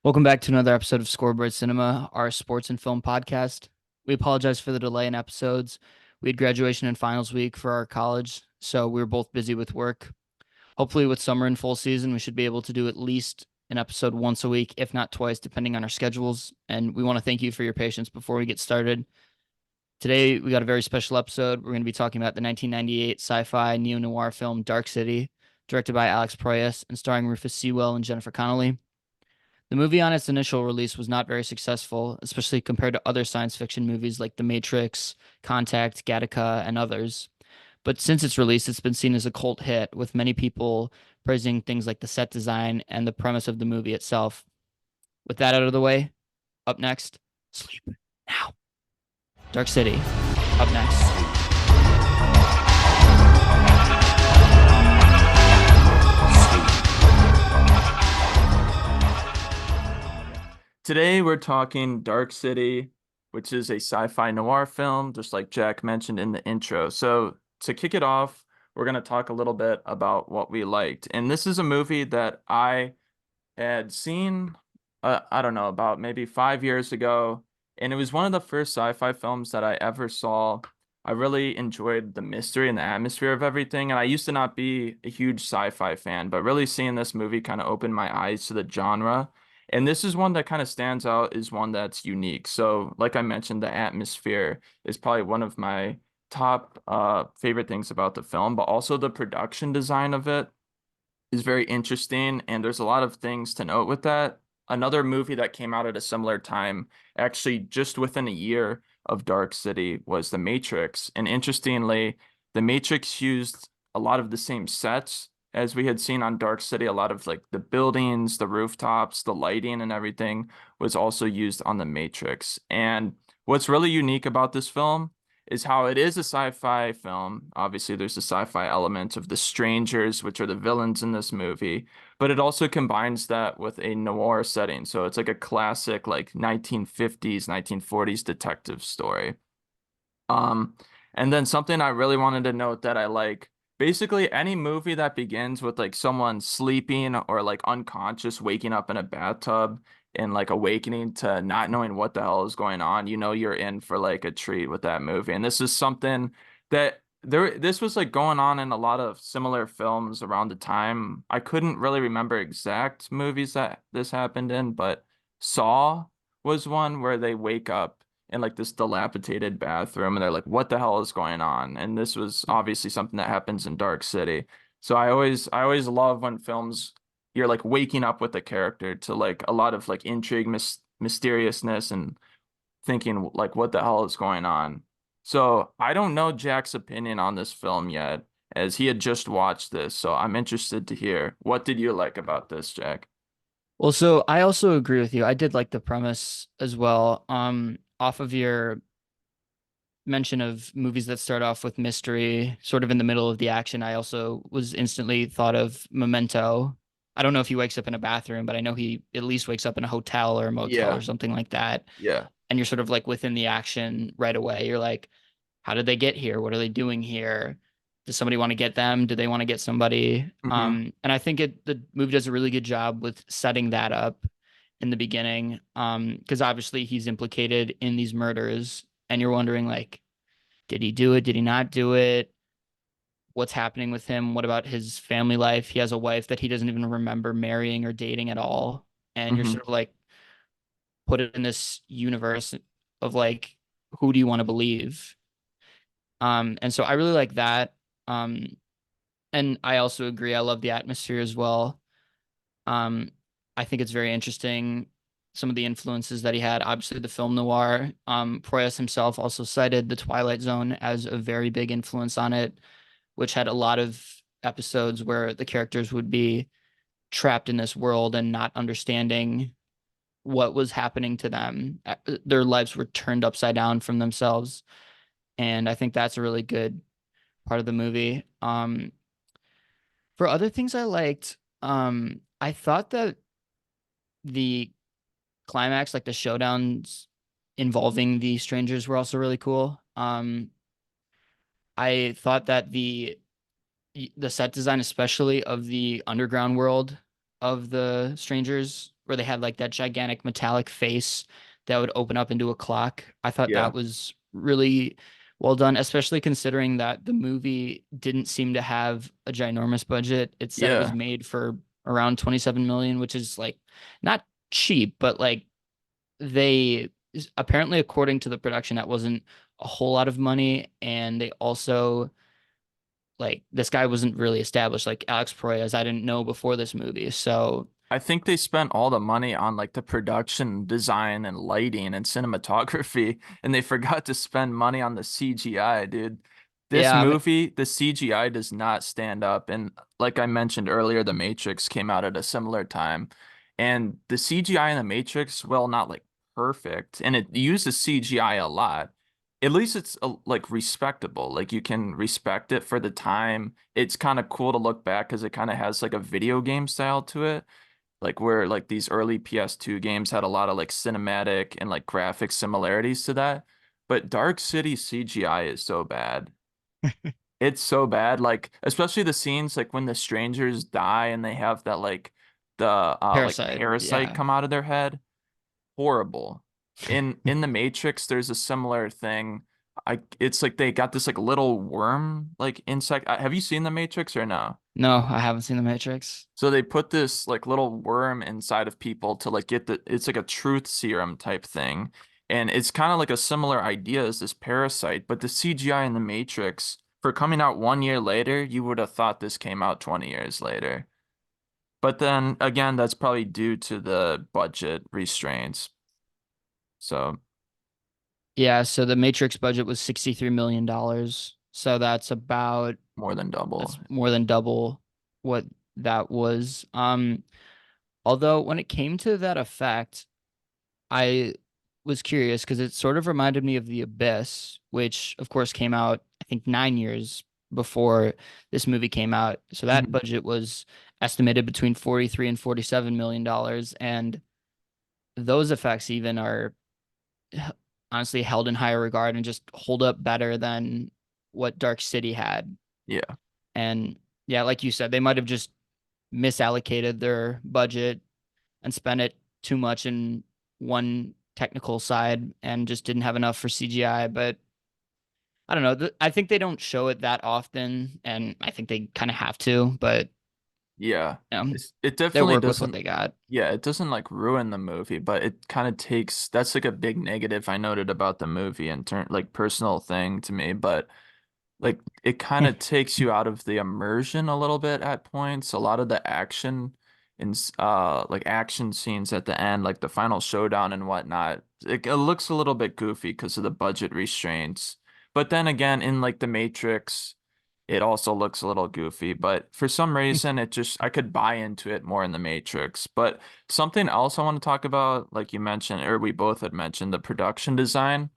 Welcome back to another episode of Scoreboard Cinema, our sports and film podcast. We apologize for the delay in episodes. We had graduation and finals week for our college, so we were both busy with work. Hopefully, with summer in full season, we should be able to do at least an episode once a week, if not twice, depending on our schedules. And we want to thank you for your patience before we get started. Today, we got a very special episode. We're going to be talking about the 1998 sci-fi neo-noir film Dark City, directed by Alex Proyas and starring Rufus Sewell and Jennifer Connelly. The movie on its initial release was not very successful, especially compared to other science fiction movies like The Matrix, Contact, Gattaca, and others. But since its release, it's been seen as a cult hit, with many people praising things like the set design and the premise of the movie itself. With that out of the way, up next, Sleep Now. Dark City, up next. Today we're talking Dark City, which is a sci-fi noir film, just like Jack mentioned in the intro. So to kick it off, we're going to talk a little bit about what we liked. And this is a movie that I had seen, I don't know, about maybe 5 years ago. And it was one of the first sci-fi films that I ever saw. I really enjoyed the mystery and the atmosphere of everything. And I used to not be a huge sci-fi fan, but really seeing this movie kind of opened my eyes to the genre. And this is one that kind of stands out as one that's unique. So, like I mentioned, the atmosphere is probably one of my top favorite things about the film, but also the production design of it is very interesting, and there's a lot of things to note with that. Another movie that came out at a similar time, actually just within a year of Dark City, was The Matrix. And interestingly, The Matrix used a lot of the same sets as we had seen on Dark City. A lot of like the buildings, the rooftops, the lighting, and everything was also used on The Matrix. And what's really unique about this film is how it is a sci-fi film. Obviously, there's the sci-fi element of the strangers, which are the villains in this movie, but it also combines that with a noir setting. So it's like a classic, like 1950s, 1940s detective story. Um, and then something I really wanted to note that I like, basically any movie that begins with like someone sleeping or like unconscious, waking up in a bathtub and like awakening to not knowing what the hell is going on, you know you're in for like a treat with that movie. And this is something that this was like going on in a lot of similar films around the time. I couldn't really remember exact movies that this happened in, but Saw was one where they wake up in like this dilapidated bathroom and they're like, what the hell is going on? And this was obviously something that happens in Dark City. So I always love when films you're like waking up with a character to like a lot of like intrigue, mysteriousness, and thinking like what the hell is going on. So I don't know Jack's opinion on this film yet, as he had just watched this. So I'm interested to hear, what did you like about this, Jack? Well, so I also agree with you. I did like the premise as well. Off of your mention of movies that start off with mystery, sort of in the middle of the action, I also was instantly thought of Memento. I don't know if he wakes up in a bathroom, but I know he at least wakes up in a hotel or a motel or Yeah, something like that. yeah. And you're sort of like within the action right away. You're like, how did they get here? What are they doing here? Does somebody want to get them? Do they want to get somebody? Hmm. And I think the movie does a really good job with setting that up in the beginning. Because obviously he's implicated in these murders, and you're wondering like, did he do it? Did he not do it? What's happening with him? What about his family life? He has a wife that he doesn't even remember marrying or dating at all. And you're Hmm. sort of like put it in this universe of like, who do you want to believe? And so I really like that. Um, and I also agree. I love the atmosphere as well. Um, I think it's very interesting some of the influences that he had. Obviously, the film noir. Proyas himself also cited The Twilight Zone as a very big influence on it, which had a lot of episodes where the characters would be trapped in this world and not understanding what was happening to them. Their lives were turned upside down from themselves. And I think that's a really good part of the movie. For other things I liked, I thought that the climax, like the showdowns involving the strangers, were also really cool. I thought that the set design, especially of the underground world of the strangers, where they had like that gigantic metallic face that would open up into a clock. I thought Yeah. that was really well done, especially considering that the movie didn't seem to have a ginormous budget. It said it was Yeah. made for around 27 million, which is like not cheap, but like they apparently, according to the production, that wasn't a whole lot of money. And they also, like, this guy wasn't really established, like Alex Proyas, I didn't know before this movie. So I think they spent all the money on like the production design and lighting and cinematography, and they forgot to spend money on the CGI, dude. This yeah, movie, the CGI does not stand up. And like I mentioned earlier, The Matrix came out at a similar time. And the CGI in The Matrix, well, not like perfect, and it uses CGI a lot. At least it's like respectable. Like you can respect it for the time. It's kind of cool to look back because it kind of has like a video game style to it, like where like these early PS2 games had a lot of like cinematic and like graphic similarities to that. But Dark City CGI is so bad. It's so bad. Like especially the scenes like when the strangers die and they have that the like Parasite. parasite Yeah. come out of their head. Horrible. In the Matrix, there's a similar thing. It's like they got this like little worm like insect. Have you seen the Matrix or no? No, I haven't seen The Matrix. So they put this like little worm inside of people to like get it's like a truth serum type thing. And it's kind of like a similar idea as this parasite, but the CGI in the Matrix for coming out 1 year later, you would have thought this came out 20 years later. But then again, that's probably due to the budget restraints. So Yeah, so the Matrix budget was $63 million. So more than double. that's more than double what that was. Although when it came to that effect, I was curious because it sort of reminded me of The Abyss, which of course came out, I think, 9 years before this movie came out. So that Mhm. budget was estimated between 43 and $47 million. And those effects even are honestly held in higher regard and just hold up better than what Dark City had. Yeah. And yeah, like you said, they might have just misallocated their budget and spent it too much in one technical side and just didn't have enough for CGI. But I don't know. I think they don't show it that often, and I think they kind of have to. But Yeah. you know, It they definitely work with what doesn't. they got. Yeah, it doesn't like ruin the movie, but it kind of takes that's like a big negative I noted about the movie in turn like personal thing to me, but like it kind of takes you out of the immersion a little bit at points. A lot of the action and like action scenes at the end, like the final showdown and whatnot, it looks a little bit goofy because of the budget restraints. But then again, in like The Matrix, it also looks a little goofy. But for some reason, it just I could buy into it more in The Matrix. But something else I want to talk about, like you mentioned, or we both had mentioned, the production design.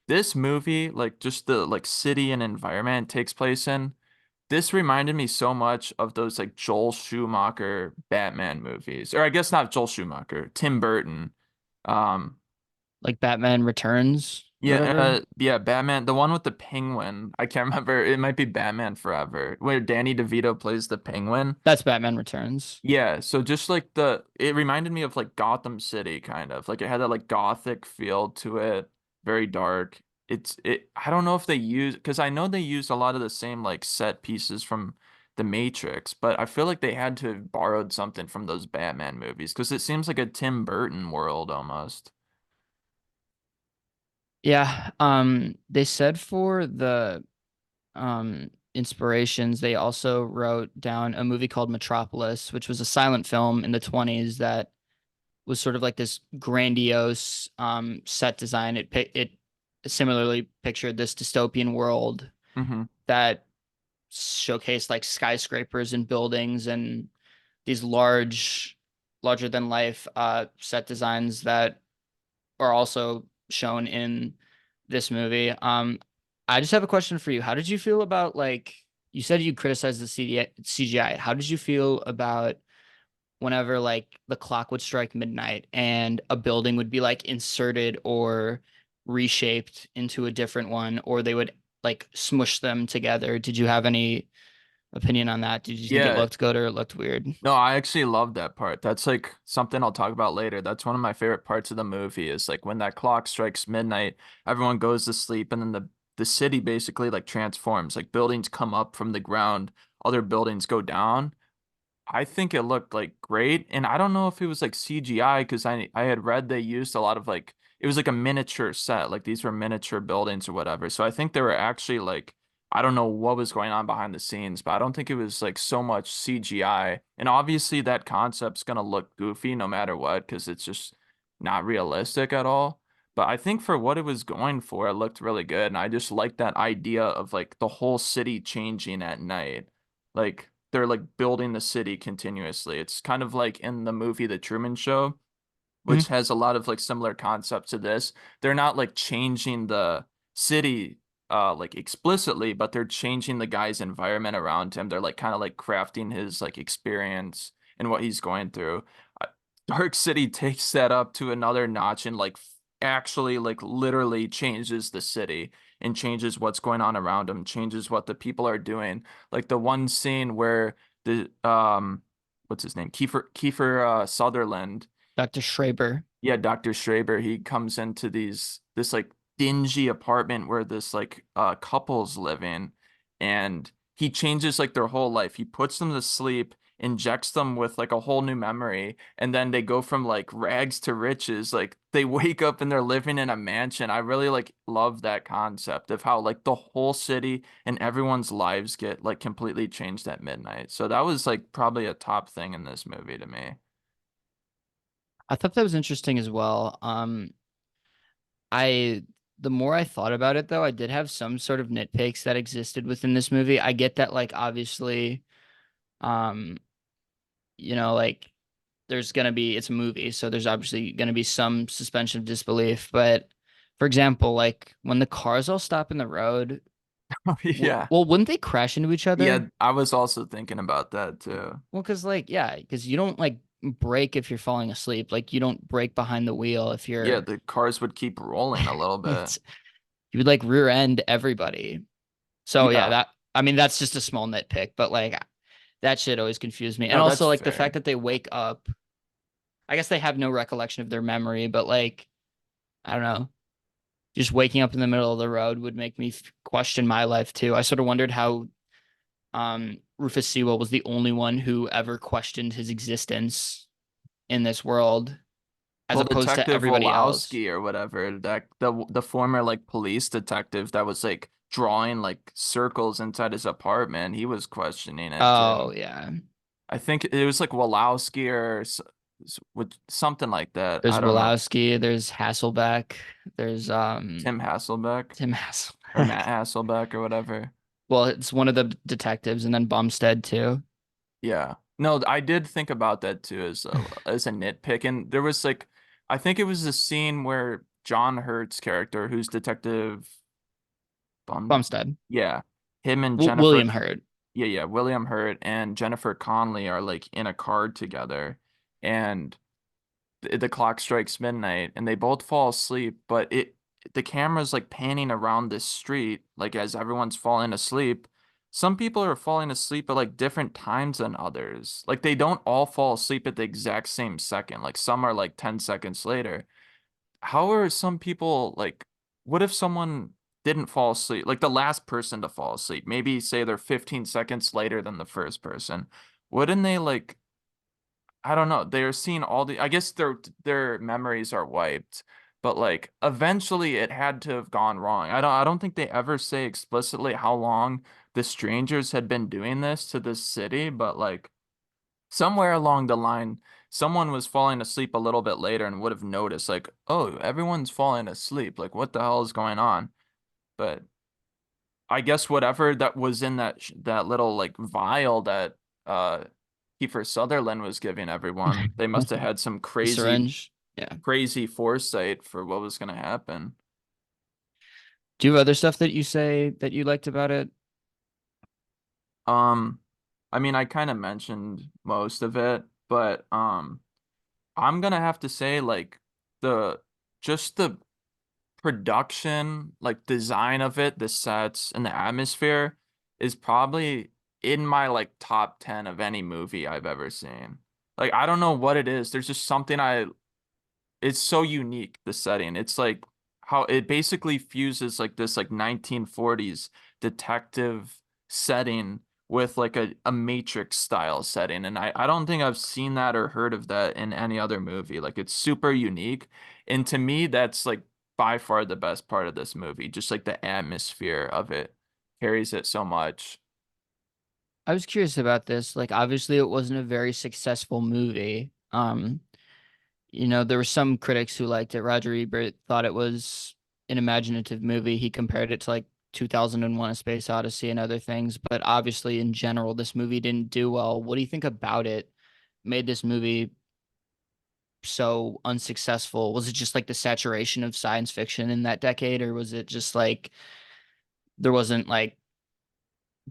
This movie, like just the like city and environment it takes place in, this reminded me so much of those like Joel Schumacher Batman movies. Or I guess not Joel Schumacher, Tim Burton. Um Like Batman Returns or yeah, whatever. yeah, Batman, the one with the penguin. I can't remember. It might be Batman Forever, where Danny DeVito plays the penguin. That's Batman Returns. Yeah, so just like it reminded me of like Gotham City kind of. Like it had that like gothic feel to it, very dark. I don't know if they use because I know they used a lot of the same like set pieces from The Matrix, but I feel like they had to have borrowed something from those Batman movies because it seems like a Tim Burton world almost. Yeah. They said for the inspirations, they also wrote down a movie called Metropolis, which was a silent film in the 20s that was sort of like this grandiose set design. It similarly pictured this dystopian world Hmm. that showcased like skyscrapers and buildings and these larger than life set designs that are also shown in this movie. I just have a question for you. How did you feel about, like, you said you criticized the CGI. How did you feel about whenever like the clock would strike midnight and a building would be like inserted or reshaped into a different one, or they would like smush them together? Did you have any opinion on that? Did you think it Yeah, looked good or it looked weird? no, I actually love that part. That's like something I'll talk about later. That's one of my favorite parts of the movie is like when that clock strikes midnight, everyone goes to sleep and then the city basically like transforms. Like buildings come up from the ground, other buildings go down. I think it looked like great, and I don't know if it was like CGI because I had read they used a lot of like it was like a miniature set, like these were miniature buildings or whatever. So I think they were actually like I don't know what was going on behind the scenes, but I don't think it was like so much CGI. And obviously that concept's gonna look goofy no matter what because it's just not realistic at all. But I think for what it was going for, it looked really good, and I just like that idea of like the whole city changing at night. Like they're like building the city continuously. It's kind of like in the movie The Truman Show, which Mhm. has a lot of like similar concepts to this. They're not like changing the city like explicitly, but they're changing the guy's environment around him. They're like kind of like crafting his like experience and what he's going through. Uh, Dark City takes that up to another notch and like actually like literally changes the city and changes what's going on around him, changes what the people are doing. Like the one scene where the what's his name? Kiefer Sutherland, Dr. Schraber. yeah, Dr. Schraber, he comes into this like dingy apartment where this like couple's living, and he changes like their whole life. He puts them to sleep, injects them with like a whole new memory, and then they go from like rags to riches. Like they wake up and they're living in a mansion. I really like love that concept of how like the whole city and everyone's lives get like completely changed at midnight. So that was like probably a top thing in this movie to me. I thought that was interesting as well. I the more I thought about it though, I did have some sort of nitpicks that existed within this movie. I get that like obviously um like there's gonna be it's a movie, so there's obviously gonna be some suspension of disbelief. But for example, like when the cars all stop in the road, Yeah. well, wouldn't they crash into each Yeah, other? I was also thinking about that too. Well, because like yeah, because you don't like brake if you're falling asleep. Like you don't brake behind the wheel if Yeah, you're the cars would keep rolling a little bit. it's you would like rear end everybody. So yeah, Yeah, that I mean that's just a small nitpick, but like that shit always confused me. And no, that's also like the fact fair. that they wake up, I guess they have no recollection of their memory, but like I don't know, just waking up in the middle of the road would make me question my life too. I sort of wondered how Rufus Sewell was the only one who ever questioned his existence in this world as Well, opposed to Detective everybody else. Wolowski or whatever, that the former like police detective that was like drawing like circles inside his apartment, he was questioning it Oh too. yeah. I think it was like Wolowski or with something like that. There's I don't know. Woloski, there's Hasselbeck, there's Tim Hasselbeck Tim or Matt Hasselbeck. Hasselbeck or whatever. Well, it's one of the detectives, and then Bumstead too. Yeah. No, I did think about that too as a nitpick. And there was like I think it was the scene where John Hurt's character, who's Detective Bum Bumstead. yeah, him and William Hurt. yeah, William Hurt and Jennifer Connelly are like in a car together and the clock strikes midnight and they both fall asleep, but the camera's like panning around this street, like as everyone's falling asleep. Some people are falling asleep at like different times than others. Like they don't all fall asleep at the exact same second. Like some are like 10 seconds later. How are some people like, what if someone didn't fall asleep? Like the last person to fall asleep, maybe say they're 15 seconds later than the first person. Wouldn't they like I don't know. They're seeing all the, I guess their memories are wiped, but like eventually it had to have gone wrong. I don't think they ever say explicitly how long the strangers had been doing this to this city, but like somewhere along the line, someone was falling asleep a little bit later and would have noticed like, oh, everyone's falling asleep. Like what the hell is going on? But I guess whatever that was in that little like vial that uh Kiefer Sutherland was giving everyone, they must have had some The syringe. Yeah. crazy foresight for what was going to happen. Do you have other stuff that you say that you liked about it? Um, I mean, I kind of mentioned most of it, but I'm gonna have to say like the just the production, like design of it, the sets and the atmosphere is probably in my like top 10 of any movie I've ever seen. Like I don't know what it is. There's just something I it's so unique, the setting. It's like how it basically fuses like this like 1940s detective setting with like a Matrix style setting. And I don't think I've seen that or heard of that in any other movie. Like it's super unique. And to me, that's like by far the best part of this movie. Just like the atmosphere of it carries it so much. I was curious about this. Like, obviously, it wasn't a very successful movie. There were some critics who liked it. Roger Ebert thought it was an imaginative movie. He compared it to like 2001: A Space Odyssey and other things. But obviously, in general, this movie didn't do well. What do you think about it? Made this movie so unsuccessful? Was it just like the saturation of science fiction in that decade, or was it just like there wasn't like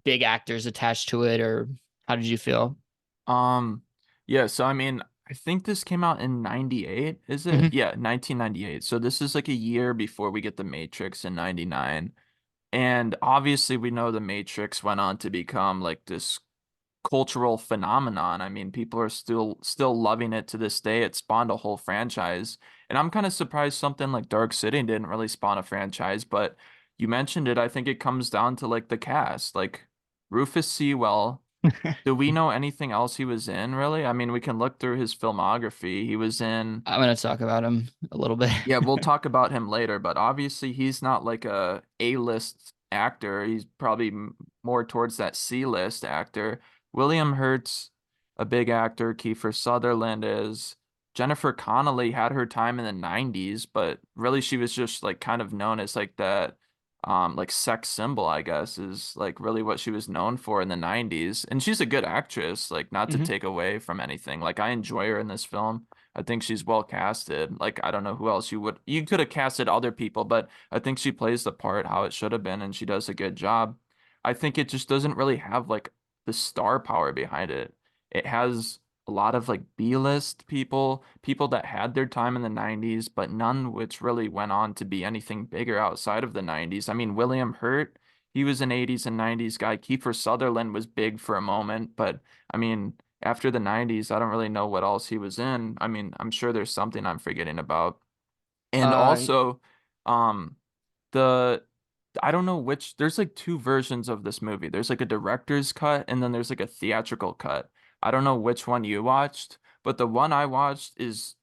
big actors attached to it, or how did you feel? Um, yeah, so I mean, I think this came out in 98, is it? Mhm. Yeah, 1998. So this is like a year before we get The Matrix in 99. And obviously we know The Matrix went on to become like this cultural phenomenon. I mean, people are still loving it to this day. It spawned a whole franchise. And I'm kind of surprised something like Dark City didn't really spawn a franchise, but you mentioned it. I think it comes down to like the cast. Like Rufus Sewell, do we know anything else he was in, really? I mean, we can look through his filmography. He was in, I'm gonna talk about him a little bit. yeah, we'll talk about him later, but obviously he's not like a A-list actor. He's probably more towards that C-list actor. William Hurt's a big actor. Kiefer Sutherland is. Jennifer Connelly had her time in the 90s, but really she was just like kind of known as like that like sex symbol, I guess, is like really what she was known for in the 90s. And she's a good actress, like not to Mhm. take away from anything. Like I enjoy her in this film. I think she's well casted. Like I don't know who else you could have casted other people, but I think she plays the part how it should have been and she does a good job. I think it just doesn't really have like the star power behind it. It has a lot of like B-list people, people that had their time in the 90s, but none which really went on to be anything bigger outside of the 90s. I mean, William Hurt, he was an 80s and 90s guy. Kiefer Sutherland was big for a moment, but I mean, after the 90s, I don't really know what else he was in. I mean, I'm sure there's something I'm forgetting about. And Uh, also, um, the I don't know which there's like two versions of this movie. There's like a director's cut and then there's like a theatrical cut. I don't know which one you watched, but the one I watched is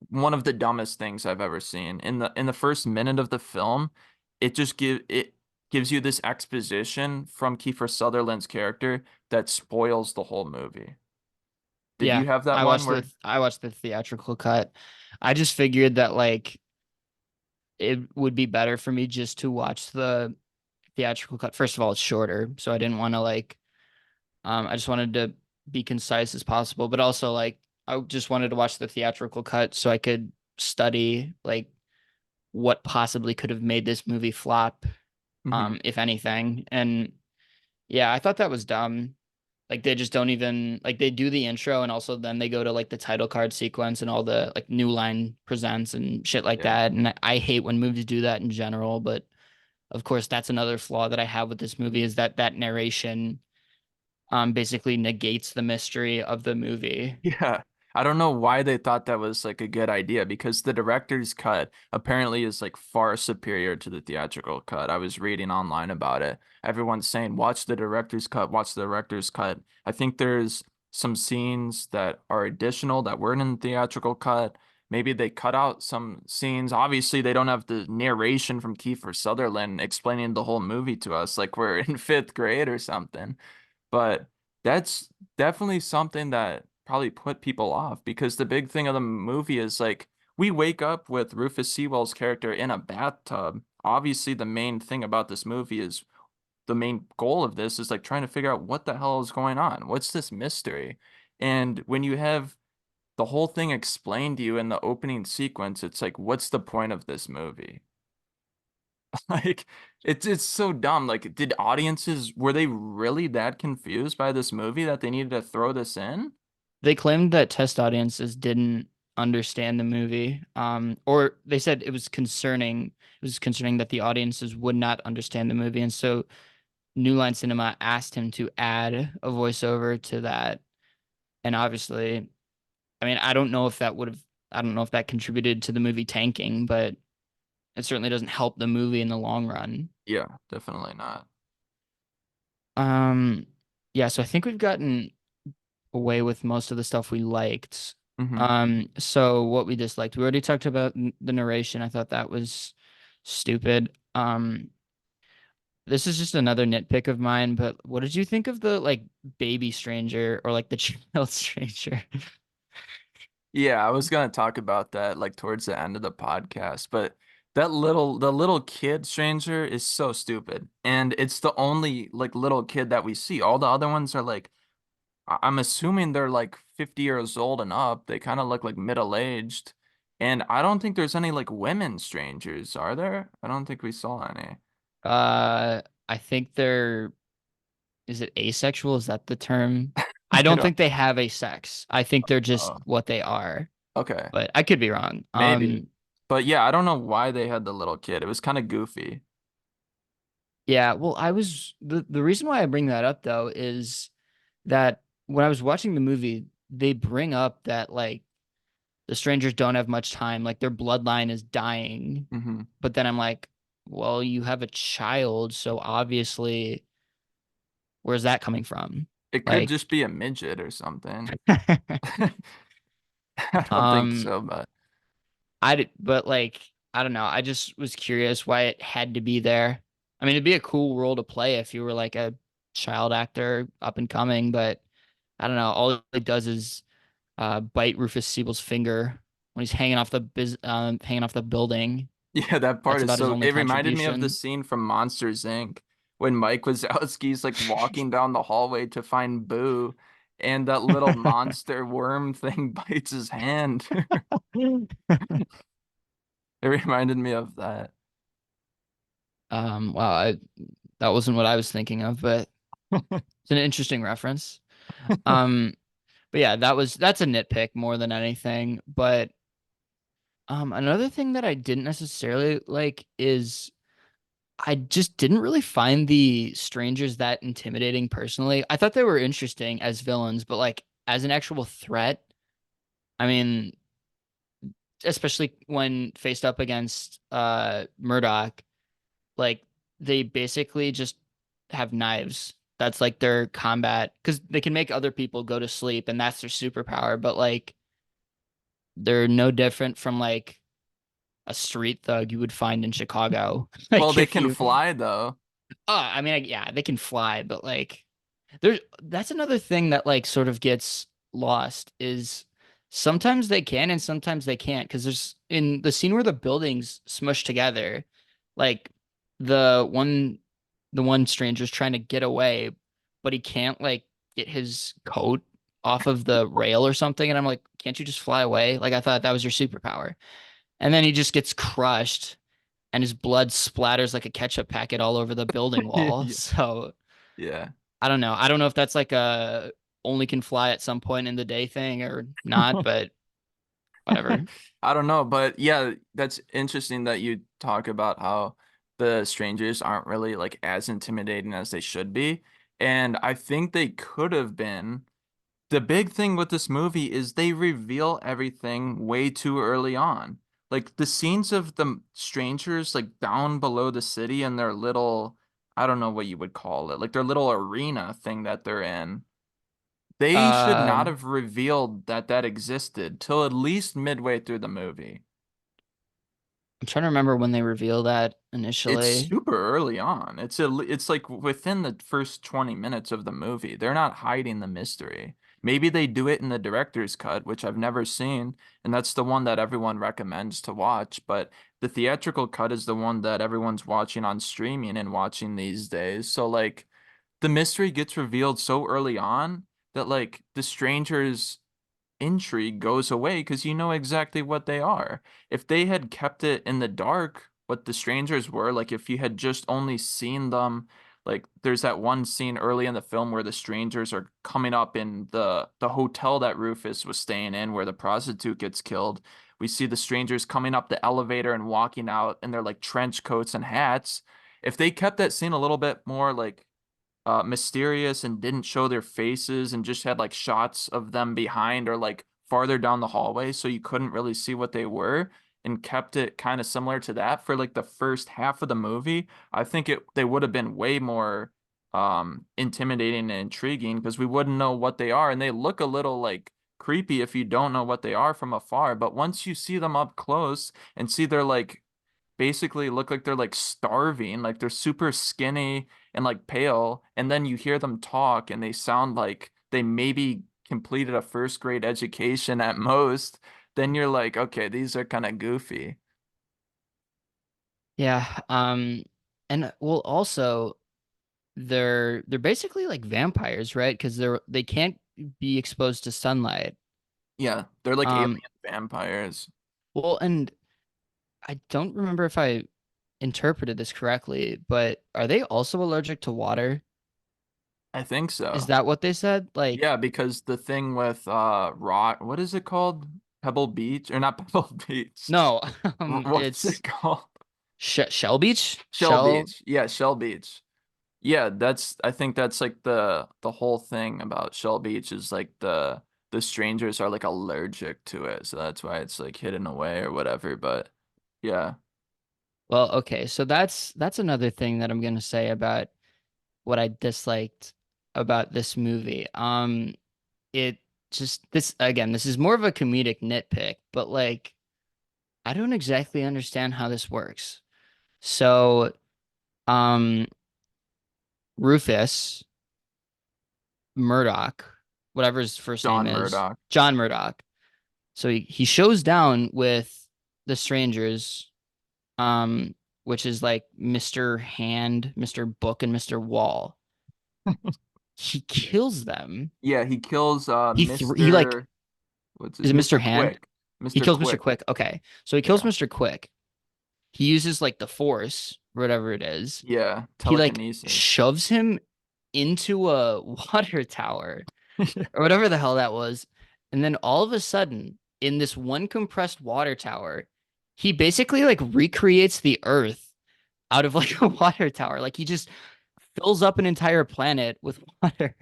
one of the dumbest things I've ever seen. In the first minute of the film, it gives you this exposition from Kiefer Sutherland's character that spoils the whole movie. Did yeah, you have that one where I watched the theatrical cut. I just figured that like it would be better for me just to watch the theatrical cut. First of all, it's shorter, so I didn't want to like I just wanted to be concise as possible, but also like I just wanted to watch the theatrical cut so I could study like what possibly could have made this movie flop, Mhm. if anything. And yeah, I thought that was dumb. Like they just don't even like they do the intro and also then they go to like the title card sequence and all the like New Line presents and shit like Yeah. that. And I hate when movies do that in general, but of course that's another flaw that I have with this movie is that that narration basically negates the mystery of the movie. Yeah. I don't know why they thought that was like a good idea because the director's cut apparently is like far superior to the theatrical cut. I was reading online about it. Everyone's saying, watch the director's cut, watch the director's cut. I think there's some scenes that are additional that weren't in the theatrical cut. Maybe they cut out some scenes. Obviously, they don't have the narration from Kiefer Sutherland explaining the whole movie to us like we're in fifth grade or something. But that's definitely something that probably put people off because the big thing of the movie is like we wake up with Rufus Sewell's character in a bathtub. Obviously, the main thing about this movie is the main goal of this is like trying to figure out what the hell is going on. What's this mystery? And when you have the whole thing explained to you in the opening sequence, it's like, what's the point of this movie? Like it's so dumb. Like, did audiences were they really that confused by this movie that they needed to throw this in? They claimed that test audiences didn't understand the movie, or they said it was concerning. It was concerning that the audiences would not understand the movie, and so New Line Cinema asked him to add a voiceover to that. And obviously, I mean, I don't know if that contributed to the movie tanking, but it certainly doesn't help the movie in the long run. Yeah, definitely not. Um, yeah, so I think we've gotten away with most of the stuff we liked. Hmm. So what we disliked, we already talked about the narration. I thought that was stupid. This is just another nitpick of mine, but what did you think of the like baby stranger or like the child stranger? Yeah, I was gonna talk about that like towards the end of the podcast, but the little kid stranger is so stupid. And it's the only like little kid that we see. All the other ones are like I'm assuming they're like 50 years old and up. They kind of look like middle-aged. And I don't think there's any like women strangers, are there? I don't think we saw any. I think they're, is it asexual? Is that the term? I I don't don't think they have a sex. I think they're just know. what they are, Okay, but I could be wrong. maybe. But yeah, I don't know why they had the little kid. It was kind of goofy. Yeah, well, the reason why I bring that up though is that when I was watching the movie, they bring up that like the strangers don't have much time, like their bloodline is dying. Hmm. But then I'm like, well, you have a child, so obviously, where's that coming from? It could Like, just be a midget or something. I don't think um, so, but but like, I don't know. I just was curious why it had to be there. I mean, it'd be a cool role to play if you were like a child actor up and coming, but I don't know. All it does is bite Rufus Siebel's finger when he's hanging off the building. yeah, that part That's is about his so only it reminded me of the contribution. scene from Monsters Inc. when Mike Wazowski's like walking down the hallway to find Boo and that little monster worm thing bites his hand. It reminded me of that. Wow, that wasn't what I was thinking of, but it's an interesting reference. Um, but yeah, that's a nitpick more than anything. But another thing that I didn't necessarily like is I just didn't really find the strangers that intimidating personally. I thought they were interesting as villains, but like as an actual threat, I mean, especially when faced up against Murdoch, like they basically just have knives. That's like their combat because they can make other people go to sleep and that's their superpower, but like they're no different from like a street thug you would find in Chicago. Well, Like they if can you fly though. I mean, yeah, they can fly, but like that's another thing that like sort of gets lost is sometimes they can and sometimes they can't because there's in the scene where the buildings smush together, like the one the one stranger's trying to get away, but he can't like get his coat off of the rail or something, and I'm like, can't you just fly away? Like I thought that was your superpower. And then he just gets crushed and his blood splatters like a ketchup packet all over the building wall. Yeah. So Yeah. I don't know. I don't know if that's like a only can fly at some point in the day thing or not, but whatever. I don't know, but yeah, that's interesting that you talk about how the strangers aren't really like as intimidating as they should be. And I think they could have been. The big thing with this movie is they reveal everything way too early on. Like the scenes of the strangers like down below the city and their little, I don't know what you would call it, like their little arena thing that they're in. They should not Um, have revealed that that existed till at least midway through the movie. I'm trying to remember when they reveal that It's initially. super early on. It's like within the first 20 minutes of the movie. They're not hiding the mystery. Maybe they do it in the director's cut, which I've never seen, and that's the one that everyone recommends to watch, but the theatrical cut is the one that everyone's watching on streaming and watching these days. So like the mystery gets revealed so early on that like the strangers intrigue goes away because you know exactly what they are. If they had kept it in the dark, what the strangers were, like if you had just only seen them, like there's that one scene early in the film where the strangers are coming up in the hotel that Rufus was staying in where the prostitute gets killed. We see the strangers coming up the elevator and walking out in their like trench coats and hats. If they kept that scene a little bit more like mysterious and didn't show their faces and just had like shots of them behind or like farther down the hallway so you couldn't really see what they were and kept it kind of similar to that for like the first half of the movie, I think it they would have been way more intimidating and intriguing because we wouldn't know what they are and they look a little like creepy if you don't know what they are from afar, but once you see them up close and see they're like basically look like they're like starving, like they're super skinny and like pale, and then you hear them talk and they sound like they maybe completed a first grade education at most, then you're like, okay, these are kind of goofy. Yeah. And well, also they're basically like vampires, right? Because they can't be exposed to sunlight. Yeah, they're like alien Um, vampires. well, and I don't remember if I interpreted this correctly, but are they also allergic to water? I think Is so. that what they said? Yeah, Like, because the thing with rock, what is it called? Pebble Beach or not Pebble Beach? no, What's it it's called? Shell Beach? Shell Shell. Beach. Yeah, Shell Beach. Yeah, that's I think that's like the whole thing about Shell Beach is like the strangers are like allergic to it, so that's why it's like hidden away or whatever. But yeah. Well, okay, so that's another thing that I'm gonna say about what I disliked about this movie. It just this again, this is more of a comedic nitpick, but like I don't exactly understand how this works. So, um, Rufus Murdoch, whatever his first name John is, Murdoch. John Murdoch. So he shows down with the strangers, um, which is like Mr. Hand, Mr. Book, and Mr. Wall. He kills them. Yeah, he kills He like Mr. What's it? is it Mr. Mr. Hand? Quick. He Mr. kills Mr. Quick. Quick. Okay. So he kills Yeah. Mr. Quick. He uses like the force, whatever it is. Yeah, He like telekinesis. shoves him into a water tower or whatever the hell that was. And then all of a sudden, in this one compressed water tower, he basically like recreates the earth out of like a water tower. Like he just fills up an entire planet with water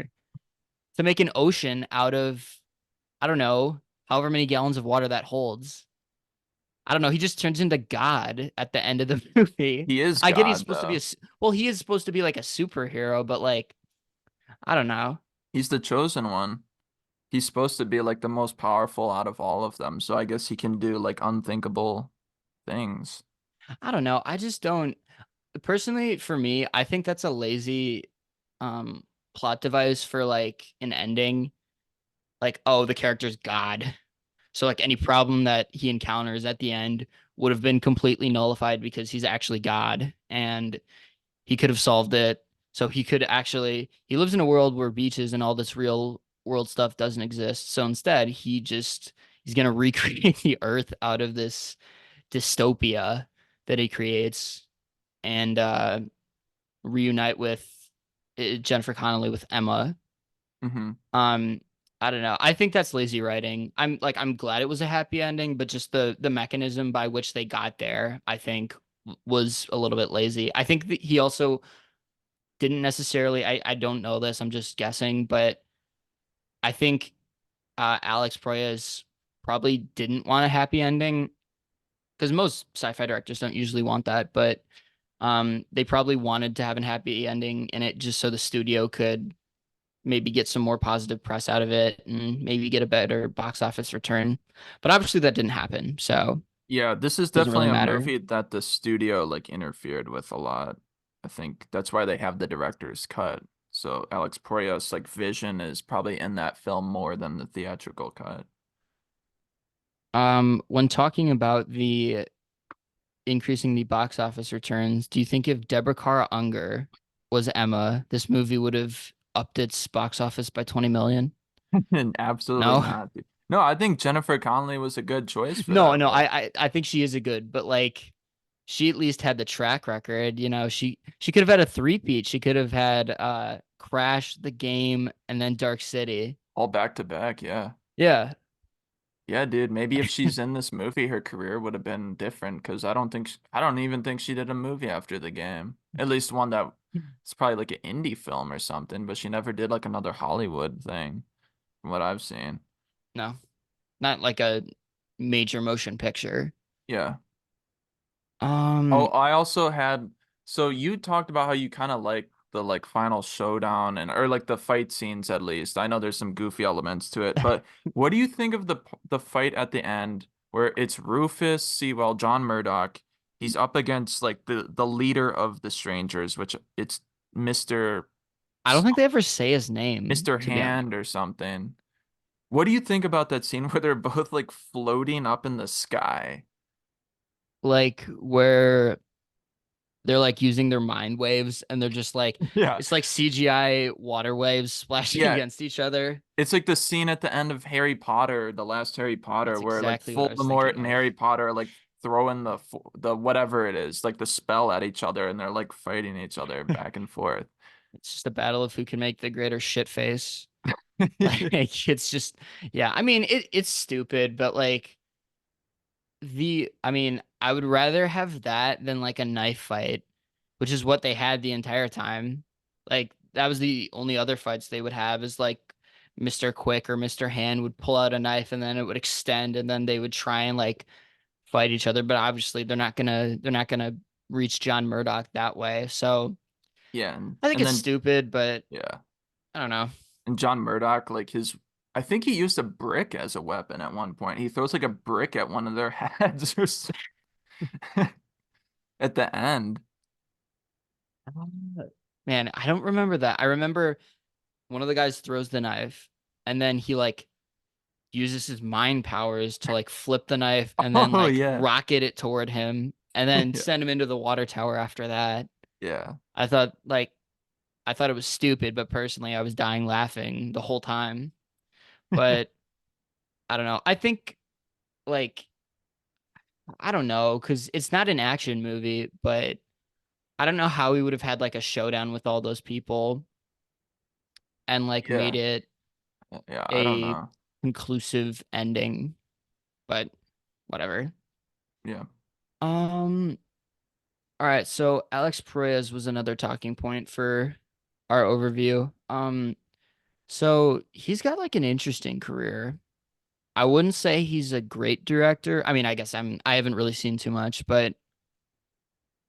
to make an ocean out of, I don't know, however many gallons of water that holds. I don't know. He just turns into God at the end of the movie. He is I get he's God supposed to be though. well, he is supposed to be like a superhero, but like, I don't know. He's the chosen one. He's supposed to be like the most powerful out of all of them, so I guess he can do like unthinkable things. I don't know. I just don't personally for me, I think that's a lazy um plot device for like an ending. Like, oh, the character's God. So like any problem that he encounters at the end would have been completely nullified because he's actually God and he could have solved it. So he could actually he lives in a world where beaches and all this real world stuff doesn't exist. So instead, he's gonna recreate the earth out of this dystopia that he creates and reunite with Jennifer Connelly with Emma. Hmm. Um, I don't know. I think that's lazy writing. I'm glad it was a happy ending, but just the mechanism by which they got there, I think was a little bit lazy. I think that he also didn't necessarily I don't know this, I'm just guessing, but I think Alex Proyas probably didn't want a happy ending because most sci-fi directors don't usually want that, but they probably wanted to have a happy ending in it just so the studio could maybe get some more positive press out of it and maybe get a better box office return. But obviously that didn't happen, so Yeah, this is it doesn't definitely really a matter. movie that the studio like interfered with a lot. I think that's why they have the director's cut. So Alex Proyas like vision is probably in that film more than the theatrical cut. When talking about the increasing the box office returns, do you think if Deborah Kara Unger was Emma, this movie would have upped its box office by 20 million? And absolutely No. not. Dude. No, I think Jennifer Connelly was a good choice for No, that no, role. I think she is a good, but like she at least had the track record, she could have had a three-peat. She could have had Crash, The Game, and then Dark City. All back to back, yeah. Yeah. Yeah, dude, maybe if she's in this movie, her career would have been different because I don't even think she did a movie after the game. At least one that it's probably like an indie film or something, but she never did like another Hollywood thing from what I've seen. No, not like a major motion picture. Yeah. Oh, Um, I also had so you talked about how you kind of like the like final showdown and or like the fight scenes at least. I know there's some goofy elements to it, but what do you think of the fight at the end where it's Rufus Sewell, John Murdoch, he's up against like the leader of the Strangers, which it's Mr. I don't think they ever say his name, Mr. to be honest. Hand or something. What do you think about that scene where they're both like floating up in the sky? Like where they're like using their mind waves and they're just like Yeah. it's like CGI water waves splashing Yeah, against each other. it's like the scene at the end of Harry Potter, the last Harry Potter, That's where like exactly what I was Voldemort thinking and of. Harry Potter are like throwing the whatever it is, like the spell at each other, and they're like fighting each other back and forth. It's just a battle of who can make the greater shit face. Like it's just yeah, I mean it's stupid, but like I mean, I would rather have that than like a knife fight, which is what they had the entire time. Like that was the only other fights they would have is like Mr. Quick or Mr. Hand would pull out a knife and then it would extend and then they would try and like fight each other, but obviously they're not gonna reach John Murdoch that way. So Yeah, I think and it's then stupid, but yeah, I don't know. and John Murdoch, like his, I think he used a brick as a weapon at one point. He throws like a brick at one of their heads or at the end. Man, I don't remember that. I remember one of the guys throws the knife and then he like uses his mind powers to like flip the knife and then Oh like yeah, rocket it toward him and then yeah, send him into the water tower after that. yeah, I thought like I thought it was stupid, but personally I was dying laughing the whole time. But I don't know. I think like I don't know because it's not an action movie, but I don't know how we would have had like a showdown with all those people and like made yeah, it yeah. I don't a know. conclusive ending, but whatever. Yeah, Um, all right, so Alex Proyas was another talking point for our overview. So he's got like an interesting career. I wouldn't say he's a great director. I mean, I guess I haven't really seen too much, but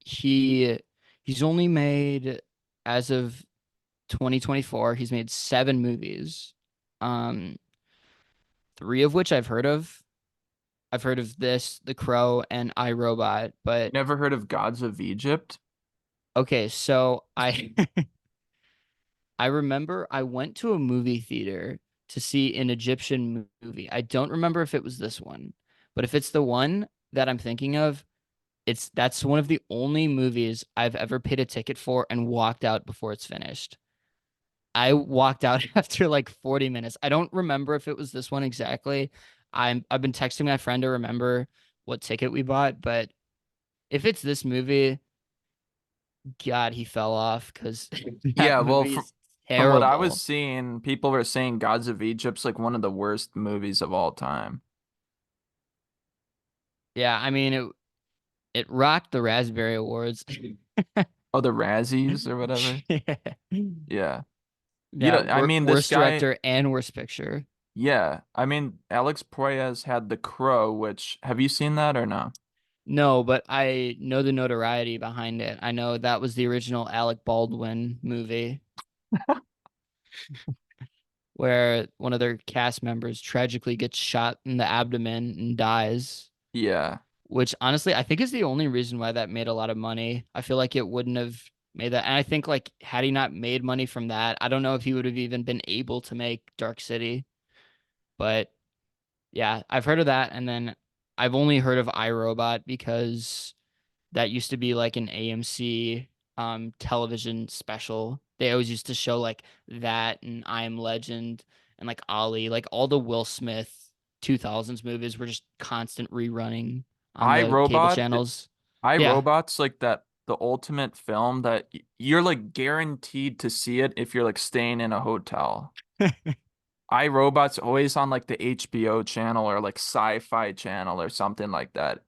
he he's only made as of 2024, he's made 7 movies. Um, 3 of which I've heard of. I've heard of this, The Crow, and I, Robot. you But never heard of Gods of Egypt? okay, so I I remember I went to a movie theater to see an Egyptian movie. I don't remember if it was this one, but if it's the one that I'm thinking of, that's one of the only movies I've ever paid a ticket for and walked out before it's finished. I walked out after like 40 minutes. I don't remember if it was this one exactly. I've been texting my friend to remember what ticket we bought, but if it's this movie, God, he fell off because that Yeah, well, movie is from what I was terrible. seeing, people were saying Gods of Egypt's like one of the worst movies of all time. Yeah, I mean it rocked the Raspberry Awards. Oh, the Razzies or whatever. Yeah. Yeah, Yeah, I mean, this worst guy, director and worst picture. yeah. I mean, Alex Proyas had The Crow, which have you seen that or no? No, but I know the notoriety behind it. I know that was the original Alec Baldwin movie where one of their cast members tragically gets shot in the abdomen and dies, Yeah. which honestly I think is the only reason why that made a lot of money. I feel like it wouldn't have made that. And I think like had he not made money from that, I don't know if he would have even been able to make Dark City. But yeah, I've heard of that. And then I've only heard of iRobot because that used to be like an AMC television special. They always used to show like that and I Am Legend and like Ollie, like all the Will Smith 2000s movies were just constant rerunning on I the cable Robot, channels. I Yeah. Robot's like that the ultimate film that you're like guaranteed to see it if you're like staying in a hotel. iRobot's always on like the HBO channel or like Sci-Fi channel or something like that.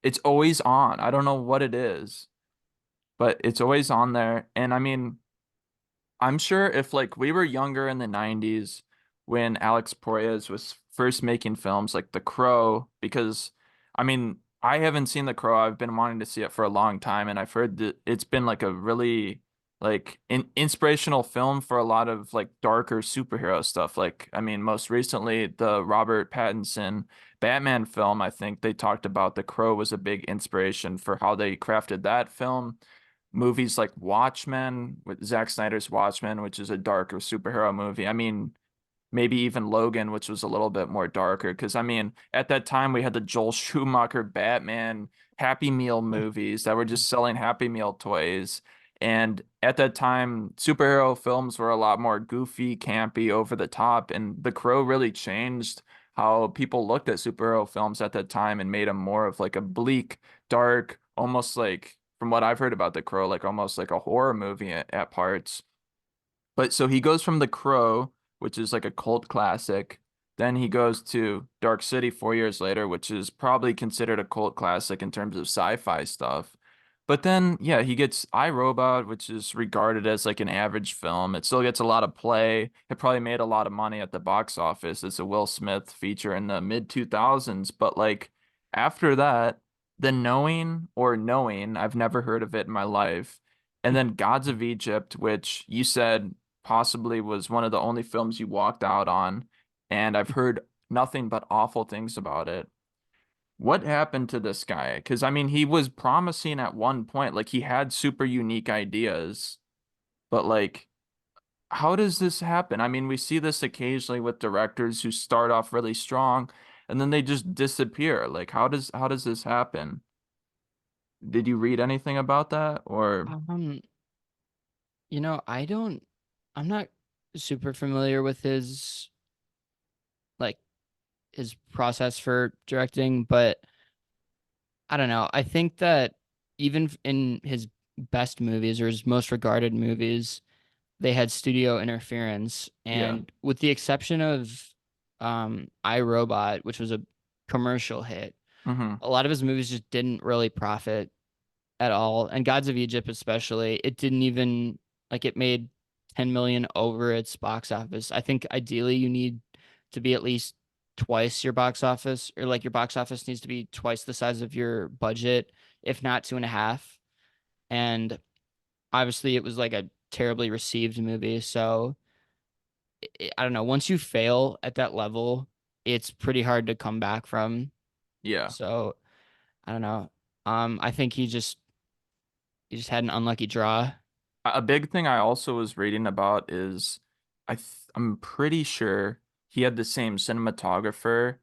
It's always on. I don't know what it is, but it's always on there. And I mean, I'm sure if like we were younger in the 90s when Alex Proyas was first making films like The Crow, because I mean, I haven't seen The Crow. I've been wanting to see it for a long time, and I've heard that it's been like a really like inspirational film for a lot of like darker superhero stuff. Like, I mean, most recently the Robert Pattinson Batman film, I think they talked about The Crow was a big inspiration for how they crafted that film. Movies like Watchmen with Zack Snyder's Watchmen, which is a darker superhero movie. I mean, maybe even Logan, which was a little bit more darker. Because I mean, at that time we had the Joel Schumacher Batman Happy Meal movies that were just selling Happy Meal toys. And at that time, superhero films were a lot more goofy, campy, over the top. And The Crow really changed how people looked at superhero films at that time and made them more of like a bleak, dark, almost like, from what I've heard about The Crow, like almost like a horror movie at parts. But so he goes from The Crow, which is like a cult classic. Then he goes to Dark City 4 years later, which is probably considered a cult classic in terms of sci-fi stuff. But then, yeah, he gets iRobot, which is regarded as like an average film. It still gets a lot of play. It probably made a lot of money at the box office. It's a Will Smith feature in the mid 2000s. But like after that, The Knowing or Knowing, I've never heard of it in my life. And then Gods of Egypt, which you said possibly was one of the only films you walked out on, and I've heard nothing but awful things about it. What happened to this guy? Because I mean, he was promising at one point, like he had super unique ideas, but like, how does this happen? I mean, we see this occasionally with directors who start off really strong and then they just disappear. Like, how does this happen? Did you read anything about that or? Um, I don't, I'm not super familiar with like his process for directing, but I don't know. I think that even in his best movies or his most regarded movies, they had studio interference. Yeah. And with the exception of iRobot, which was a commercial hit, Hmm. a lot of his movies just didn't really profit at all. And Gods of Egypt especially, it didn't even like it made 10 million over its box office. I think ideally you need to be at least twice your box office, or like your box office needs to be twice the size of your budget, if not two and a half. And obviously it was like a terribly received movie. So I don't know. Once you fail at that level, it's pretty hard to come back from. Yeah. So I don't know. I think he just had an unlucky draw. A big thing I also was reading about is I'm pretty sure he had the same cinematographer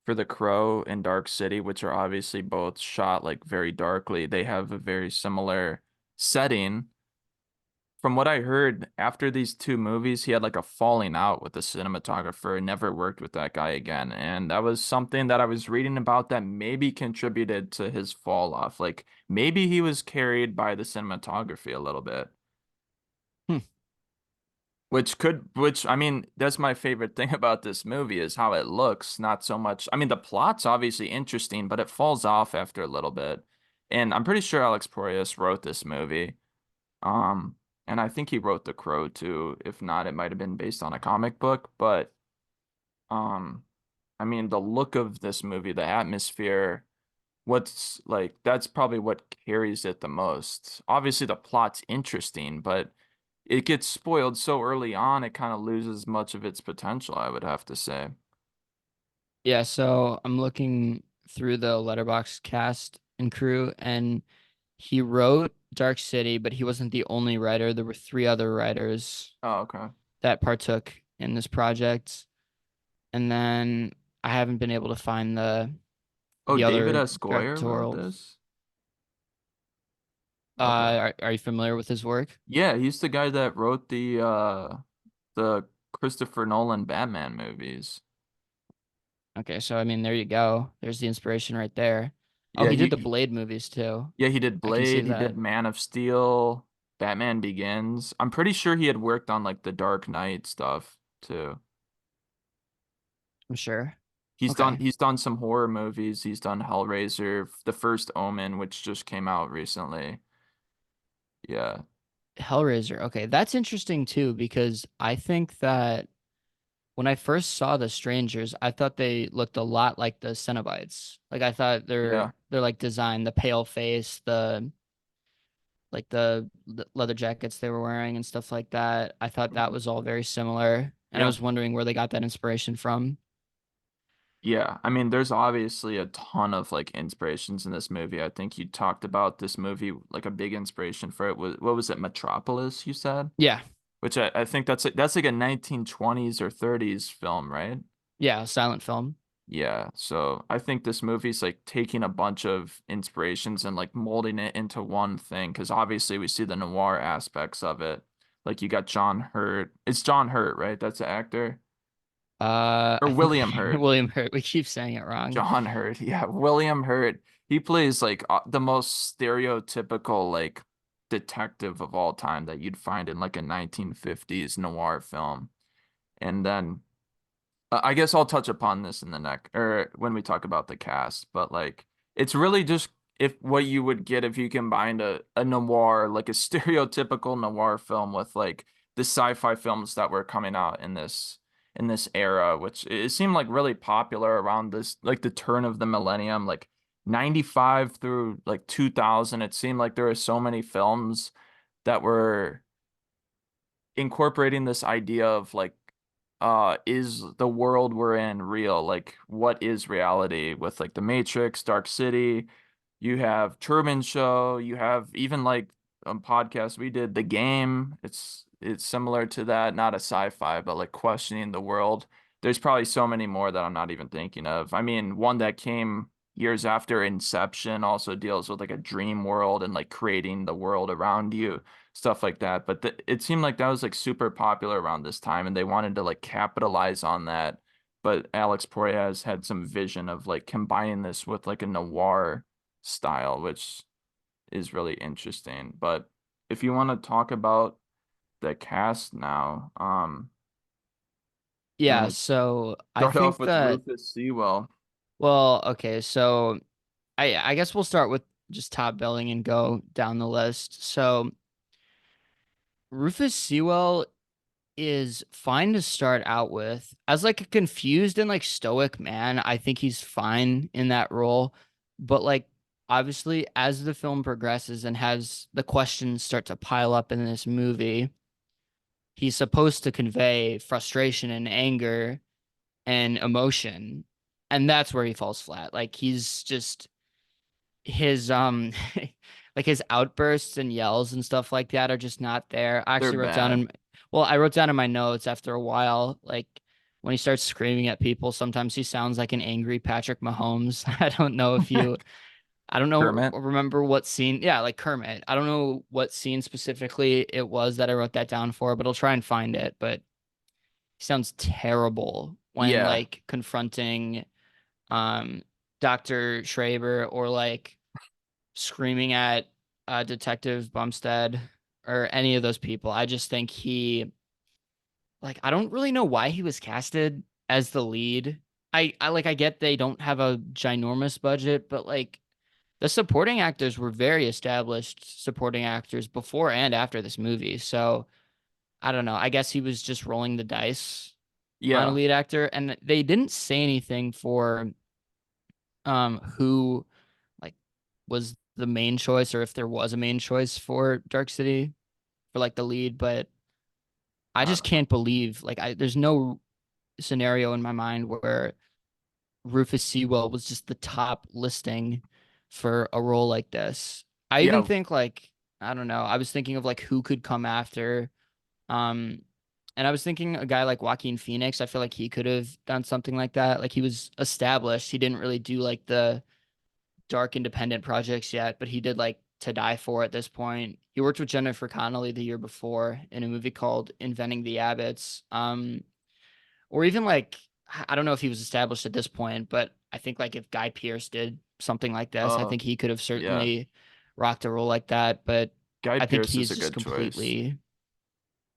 for The Crow and Dark City, which are obviously both shot like very darkly. They have a very similar setting. From what I heard, after these two movies, he had like a falling out with the cinematographer and never worked with that guy again. And that was something that I was reading about that maybe contributed to his fall off. Like maybe he was carried by the cinematography a little bit. Hmm. Which I mean, that's my favorite thing about this movie is how it looks, not so much. I mean, the plot's obviously interesting, but it falls off after a little bit. And I'm pretty sure Alex Proyas wrote this movie. Um, and I think he wrote The Crow too. If not, it might have been based on a comic book, but um, I mean, the look of this movie, the atmosphere, what's like that's probably what carries it the most. Obviously, the plot's interesting, but it gets spoiled so early on, it kind of loses much of its potential, I would have to say. Yeah, so I'm looking through the Letterboxd cast and crew, and he wrote Dark City, but he wasn't the only writer. There were three other writers Oh, okay. that partook in this project, and then I haven't been able to find the Oh, the David other S. Goyer wrote directorial. this? Okay. Are you familiar with his work? Yeah, he's the guy that wrote the Christopher Nolan Batman movies. Okay, so I mean, there you go. There's the inspiration right there. Oh, Yeah, he did the Blade movies too. yeah, he did I can see Blade, he that. did Man of Steel, Batman Begins. I'm pretty sure he had worked on like the Dark Knight stuff too. I'm sure. He's done Okay. he's done some horror movies. He's done Hellraiser, The First Omen, which just came out recently. Yeah. Hellraiser. Okay, that's interesting too because I think that when I first saw the strangers, I thought they looked a lot like the Cenobites. Like I thought Yeah. they're like designed, the pale face, the like the leather jackets they were wearing and stuff like that. I thought that Mhm. was all very similar, and I Yeah. was wondering where they got that inspiration from. Yeah. I mean, there's obviously a ton of like inspirations in this movie. I think you talked about this movie like a big inspiration for it was what was it, Metropolis, you said? Yeah, Which I think that's like a 1920s or 30s film, right? yeah, silent film. Yeah, so I think this movie's like taking a bunch of inspirations and like molding it into one thing because obviously we see the noir aspects of it. Like you got John Hurt. It's John Hurt, right? That's the actor. Or I think William Hurt. William Hurt. We keep saying it wrong. John Hurt. Yeah, William Hurt. He plays like the most stereotypical like detective of all time that you'd find in like a 1950s noir film. And then I guess I'll touch upon this in the neck or when we talk about the cast, but like it's really just if what you would get if you combined a noir, like a stereotypical noir film with like the sci-fi films that were coming out in this era, which it seemed like really popular around this like the turn of the millennium, like 95 through like 2000. It seemed like there were so many films that were incorporating this idea of like is the world we're in real? Like what is reality with like The Matrix, Dark City, you have Truman Show, you have even like a podcast we did, The Game. It's similar to that, not a sci-fi, but like questioning the world. There's probably so many more that I'm not even thinking of. I mean, one that came years after Inception also deals with like a dream world and like creating the world around you, stuff like that. But it seemed like that was like super popular around this time, and they wanted to like capitalize on that. But Alex Proyas had some vision of like combining this with like a noir style, which is really interesting. But if you want to talk about the cast now, you Yeah, want to so I start off think with that Rufus Sewell. well, okay, so I guess we'll start with just top billing and go down the list. So Rufus Sewell is fine to start out with. As like a confused and like stoic man, I think he's fine in that role. But like obviously as the film progresses and has the questions start to pile up in this movie, he's supposed to convey frustration and anger and emotion. And that's where he falls flat. Like he's just his like his outbursts and yells and stuff like that are just not there. I They're actually wrote down bad. in well, I wrote down in my notes after a while, like when he starts screaming at people, sometimes he sounds like an angry Patrick Mahomes. I don't know, Kermit. remember what scene. Yeah, like Kermit. I don't know what scene specifically it was that I wrote that down for, but I'll try and find it. But he sounds terrible when Yeah, like confronting um Dr. Schraber or like screaming at Detective Bumstead or any of those people. I just think like, I don't really know why he was casted as the lead. I get they don't have a ginormous budget, but like the supporting actors were very established supporting actors before and after this movie. So I don't know. I guess he was just rolling the dice on a yeah. lead actor, and they didn't say anything for who like was the main choice or if there was a main choice for Dark City for like the lead, but I I just don't know. can't believe like there's no scenario in my mind where Rufus Sewell was just the top listing for a role like this. I even Yeah, think like I don't know, I was thinking of like who could come after um and I was thinking a guy like Joaquin Phoenix. I feel like he could have done something like that. Like he was established. He didn't really do like the dark independent projects yet, but he did like To Die For at this point. He worked with Jennifer Connelly the year before in a movie called Inventing the Abbots. Or even like I don't know if he was established at this point, but I think like if Guy Pearce did something like this, I uh think he could have yeah. certainly rocked a role like that. But Guy I think Pearce is he's a just good choice. completely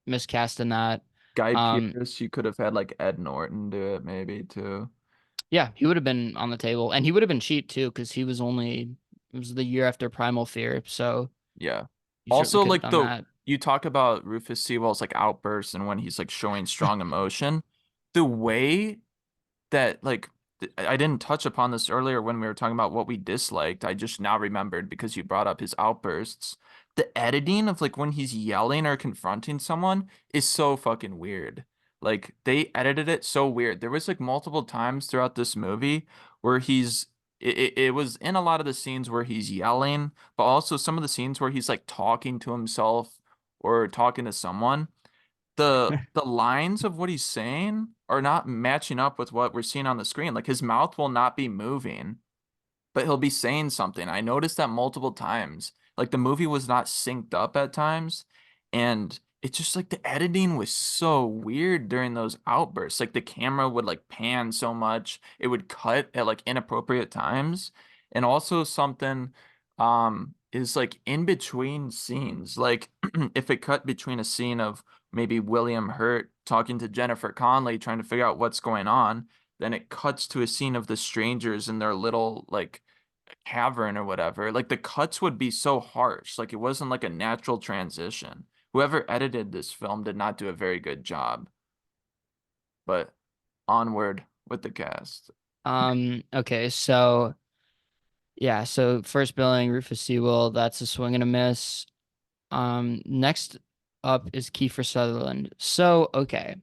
miscast in that. Guy Um, Pearce, you could have had like Ed Norton do it maybe too. yeah, he would have been on the table, and he would have been cheap too because he was only it was the year after Primal Fear, so Yeah. you certainly Also, could have like done the that. you talk about Rufus Sewell's like outbursts and when he's like showing strong emotion, the way that like I didn't touch upon this earlier when we were talking about what we disliked. I just now remembered because you brought up his outbursts. The editing of like when he's yelling or confronting someone is so fucking weird. Like they edited it so weird. There was like multiple times throughout this movie where it was in a lot of the scenes where he's yelling, but also some of the scenes where he's like talking to himself or talking to someone the lines of what he's saying are not matching up with what we're seeing on the screen. Like his mouth will not be moving, but he'll be saying something. I noticed that multiple times. Like the movie was not synced up at times, and it's just like the editing was so weird during those outbursts. Like the camera would like pan so much, it would cut at like inappropriate times. And also something is like in between scenes. Like if it cut between a scene of maybe William Hurt talking to Jennifer Connelly trying to figure out what's going on, then it cuts to a scene of the strangers in their little like cavern or whatever. Like the cuts would be so harsh. Like it wasn't like a natural transition. Whoever edited this film did not do a very good job. But onward with the cast. Okay, so yeah, so first billing, Rufus Sewell, that's a swing and a miss. Next up is Kiefer Sutherland. So, okay,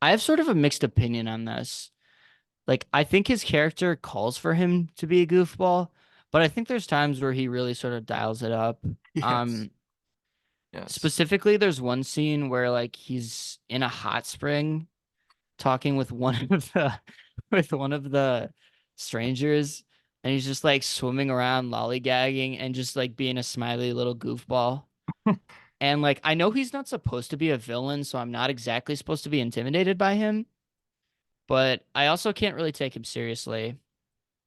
I have sort of a mixed opinion on this. Like, I think his character calls for him to be a goofball, but I think there's times where he really sort of dials it up. Yes. Um, Yes. Specifically, there's one scene where like he's in a hot spring talking with one of the with one of the strangers, and he's just like swimming around lollygagging and just like being a smiley little goofball. And like I know he's not supposed to be a villain, so I'm not exactly supposed to be intimidated by him, but I also can't really take him seriously.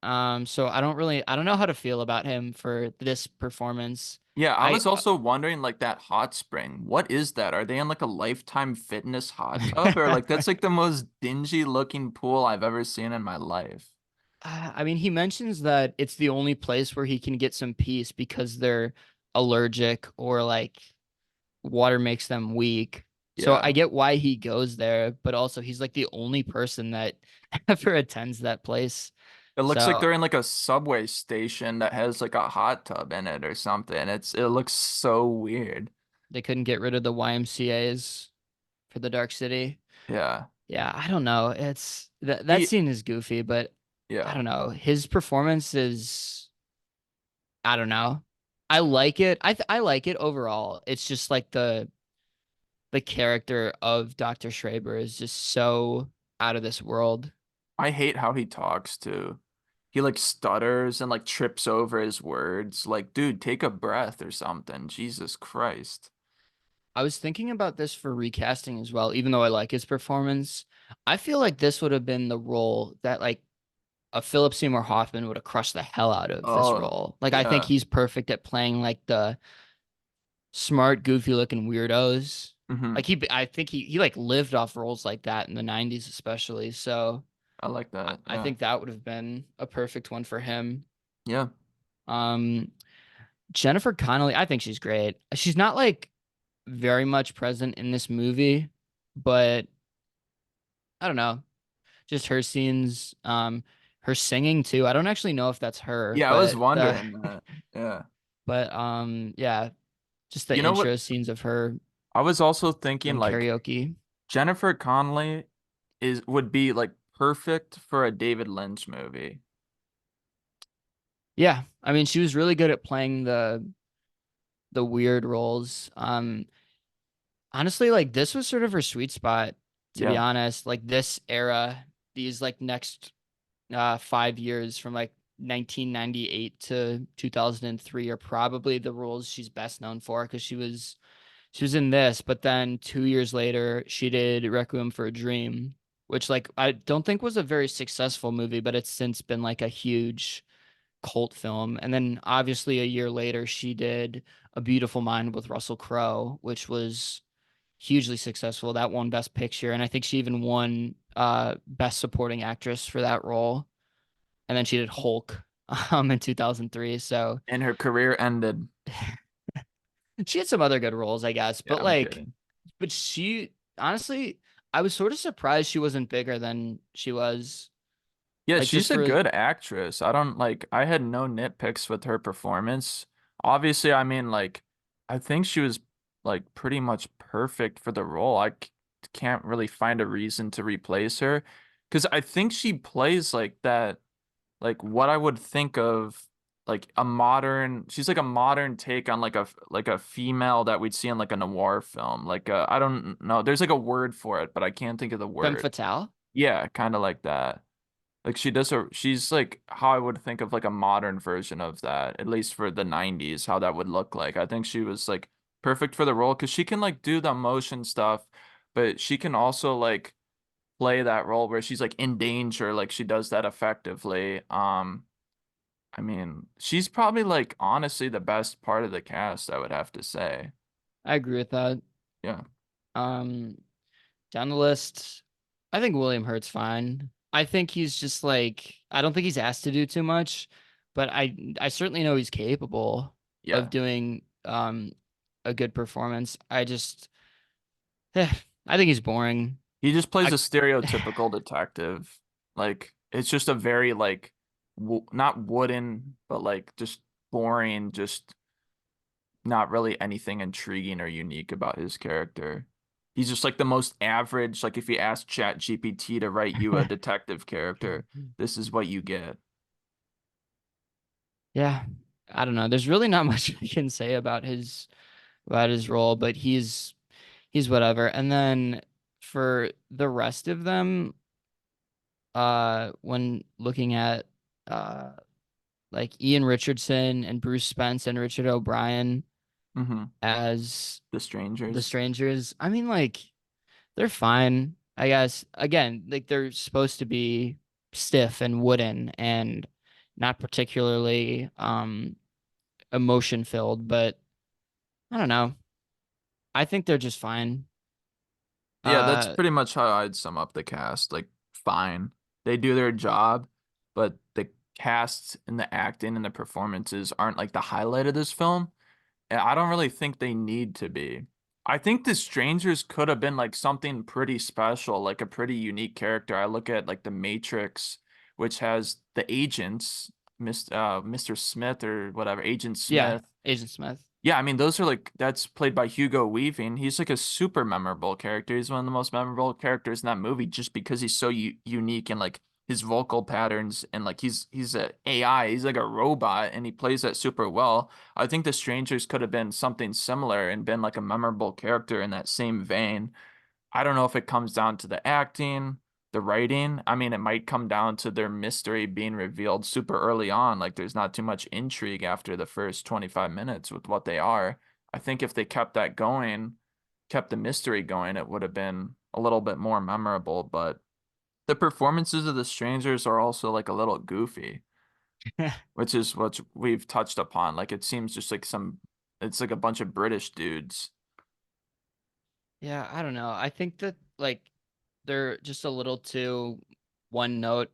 So I don't know how to feel about him for this performance. Yeah, I I was also wondering like that hot spring. What is that? Are they in like a Lifetime Fitness hot tub or like that's like the most dingy looking pool I've ever seen in my life. I mean, he mentions that it's the only place where he can get some peace because they're allergic or like water makes them weak. So I Yeah. get why he goes there, but also he's like the only person that ever attends that place. It looks like So they're in like a subway station that has like a hot tub in it or something. It looks so weird. they couldn't get rid of the YMCA's for the Dark City. Yeah. Yeah, I don't know. It's that He scene is goofy, but I yeah. don't know. His performance is I don't know. I like it. I like it overall. It's just like the character of Dr. Schreiber is just so out of this world. I hate how he talks too. He like stutters and like trips over his words. Like, dude, take a breath or something. Jesus Christ. I was thinking about this for recasting as well, even though I like his performance. I feel like this would have been the role that like a Philip Seymour Hoffman would have crushed the hell out of this Oh, role. Like I think yeah. he's perfect at playing like the smart, goofy looking weirdos. Hmm. I think he like lived off roles like that in the 90s especially. So I like that. I Yeah. think that would have been a perfect one for him. Yeah. Um Jennifer Connelly, I think she's great. She's not like very much present in this movie, but I don't know. Just her scenes, her singing too. I don't actually know if that's her, Yeah, I was but the wondering that. Yeah. but yeah, just the You know what? intro scenes of her I was also thinking doing like karaoke. Jennifer Connelly is would be like perfect for a David Lynch movie. Yeah, I mean she was really good at playing the weird roles. Honestly, like this was sort of her sweet spot, to be Yeah. honest. Like this era, these like next 5 years from like 1998 to 2003 are probably the roles she's best known for because she was in this, but then 2 years later she did Requiem for a Dream, which like I don't think was a very successful movie, but it's since been like a huge cult film. And then obviously a year later she did A Beautiful Mind with Russell Crowe, which was hugely successful. That won Best Picture, and I think she even won Best Supporting Actress for that role. And then she did Hulk in 2003. So And her career ended. she had some other good roles, I guess. Yeah, But I'm like, kidding. but she honestly, I was sort of surprised she wasn't bigger than she was. Yeah, Like just she's a for good actress. I don't like I had no nitpicks with her performance. Obviously, I mean like I think she was like pretty much perfect for the role. Can't really find a reason to replace her because I think she plays like that like what I would think of like a modern she's like a modern take on like a female that we'd see in like a noir film. I don't know. There's like a word for it, but I can't think of the femme word. fatale. Yeah, kind of like that. Like she's like how I would think of like a modern version of that, at least for the 90s, how that would look like. I think she was like perfect for the role because she can like do the emotion stuff, but she can also like play that role where she's like in danger, like she does that effectively. I mean, she's probably like honestly the best part of the cast, I would have to say. I agree with that. Yeah. Um, Down the list, I think William Hurt's fine. I think he's just like I don't think he's asked to do too much, but I certainly know he's capable of Yeah. doing a good performance. I just I think he's boring. He just plays I a stereotypical detective. Like it's just a very like w not wooden, but like just boring, just not really anything intriguing or unique about his character. He's just like the most average, like if you ask Chat GPT to write you a detective character, this is what you get. yeah, I don't know. There's really not much I can say about his role, but he's whatever. And then for the rest of them, when looking at uh like Ian Richardson and Bruce Spence and Richard O'Brien Hmm. as The the Strangers. strangers, I mean like they're fine, I guess. Again, like they're supposed to be stiff and wooden and not particularly emotion filled, but I don't know. I think they're just fine. Yeah, that's Uh pretty much how I'd sum up the cast. Like, fine. They do their job, but the cast and the acting and the performances aren't like the highlight of this film. And I don't really think they need to be. I think The Strangers could have been like something pretty special, like a pretty unique character. I look at like The Matrix, which has the agents, Mr. Smith or whatever, Agent yeah, Smith. Agent Smith. Yeah, I mean, those are like that's played by Hugo Weaving. He's like a super memorable character. He's one of the most memorable characters in that movie just because he's so u unique and like his vocal patterns and like he's a AI. He's like a robot and he plays that super well. I think The Strangers could have been something similar and been like a memorable character in that same vein. I don't know if it comes down to the acting, the writing. I mean, it might come down to their mystery being revealed super early on. Like, there's not too much intrigue after the first 25 minutes with what they are. I think if they kept that going, kept the mystery going, it would have been a little bit more memorable. But the performances of the strangers are also like a little goofy, which is what we've touched upon. Like, it seems just like it's like a bunch of British dudes. Yeah, I don't know. I think that like they're just a little too one note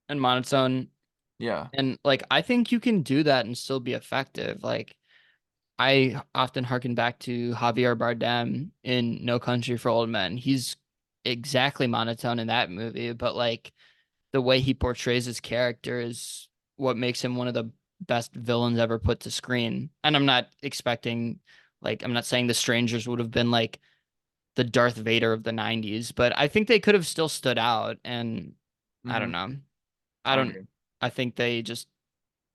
and monotone. Yeah. And like I think you can do that and still be effective. Like I often harken back to Javier Bardem in No Country for Old Men. He's exactly monotone in that movie, but like the way he portrays his character is what makes him one of the best villains ever put to screen. And I'm not expecting like I'm not saying The Strangers would have been like the Darth Vader of the 90s, but I think they could have still stood out and I don't Hmm. know. I I don't agree. I think they just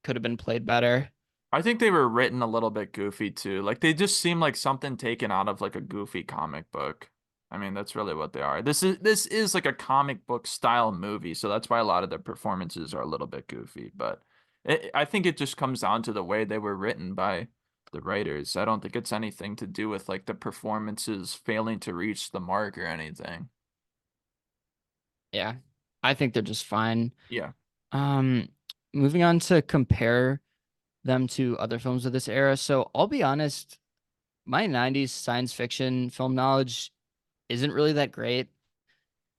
could have been played better. I think they were written a little bit goofy too. Like they just seem like something taken out of like a goofy comic book. I mean, that's really what they are. This is like a comic book style movie, so that's why a lot of the performances are a little bit goofy. But I think it just comes down to the way they were written by the writers. I don't think it's anything to do with like the performances failing to reach the mark or anything. Yeah. I think they're just fine. Yeah. Um Moving on to compare them to other films of this era. So I'll be honest, my 90s science fiction film knowledge isn't really that great.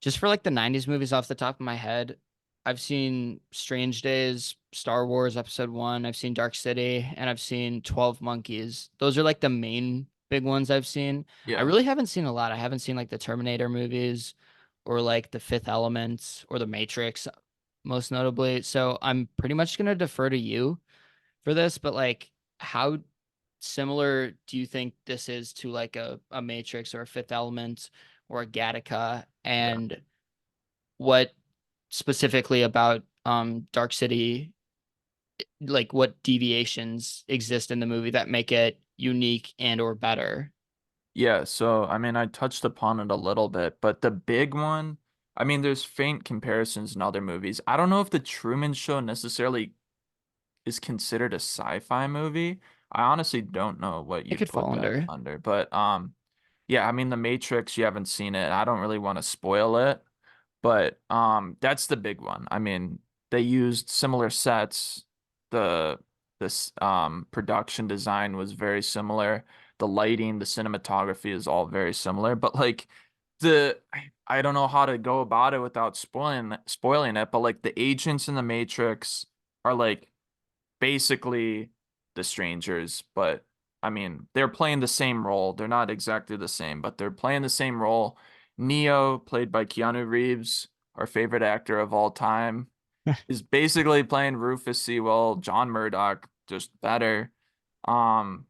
Just for like the 90s movies off the top of my head, I've seen Strange Days, Star Wars Episode 1, I've seen Dark City, and I've seen 12 Monkeys. Those are like the main big ones I've seen. I Yeah. really haven't seen a lot. I haven't seen like the Terminator movies or like The Fifth Element or The Matrix, most notably. So I'm pretty much gonna defer to you for this, but like how similar do you think this is to like a Matrix or a Fifth Element or a Gattaca? Yeah. And what specifically about Dark City, like what deviations exist in the movie that make it unique and or better? Yeah, so I mean, I touched upon it a little bit, but the big one, I mean, there's faint comparisons in other movies. I don't know if The Truman Show necessarily is considered a sci-fi movie. I honestly don't know what It you'd could put fall that under. under, but yeah, I mean, The Matrix, you haven't seen it. I don't really want to spoil it. But that's the big one. I mean, they used similar sets. The this production design was very similar. The lighting, the cinematography is all very similar. But like I don't know how to go about it without spoiling it, but like the agents in the Matrix are like basically the strangers, but I mean, they're playing the same role. They're not exactly the same, but they're playing the same role. Neo, played by Keanu Reeves, our favorite actor of all time, is basically playing Rufus Sewell, John Murdoch, just better. Um,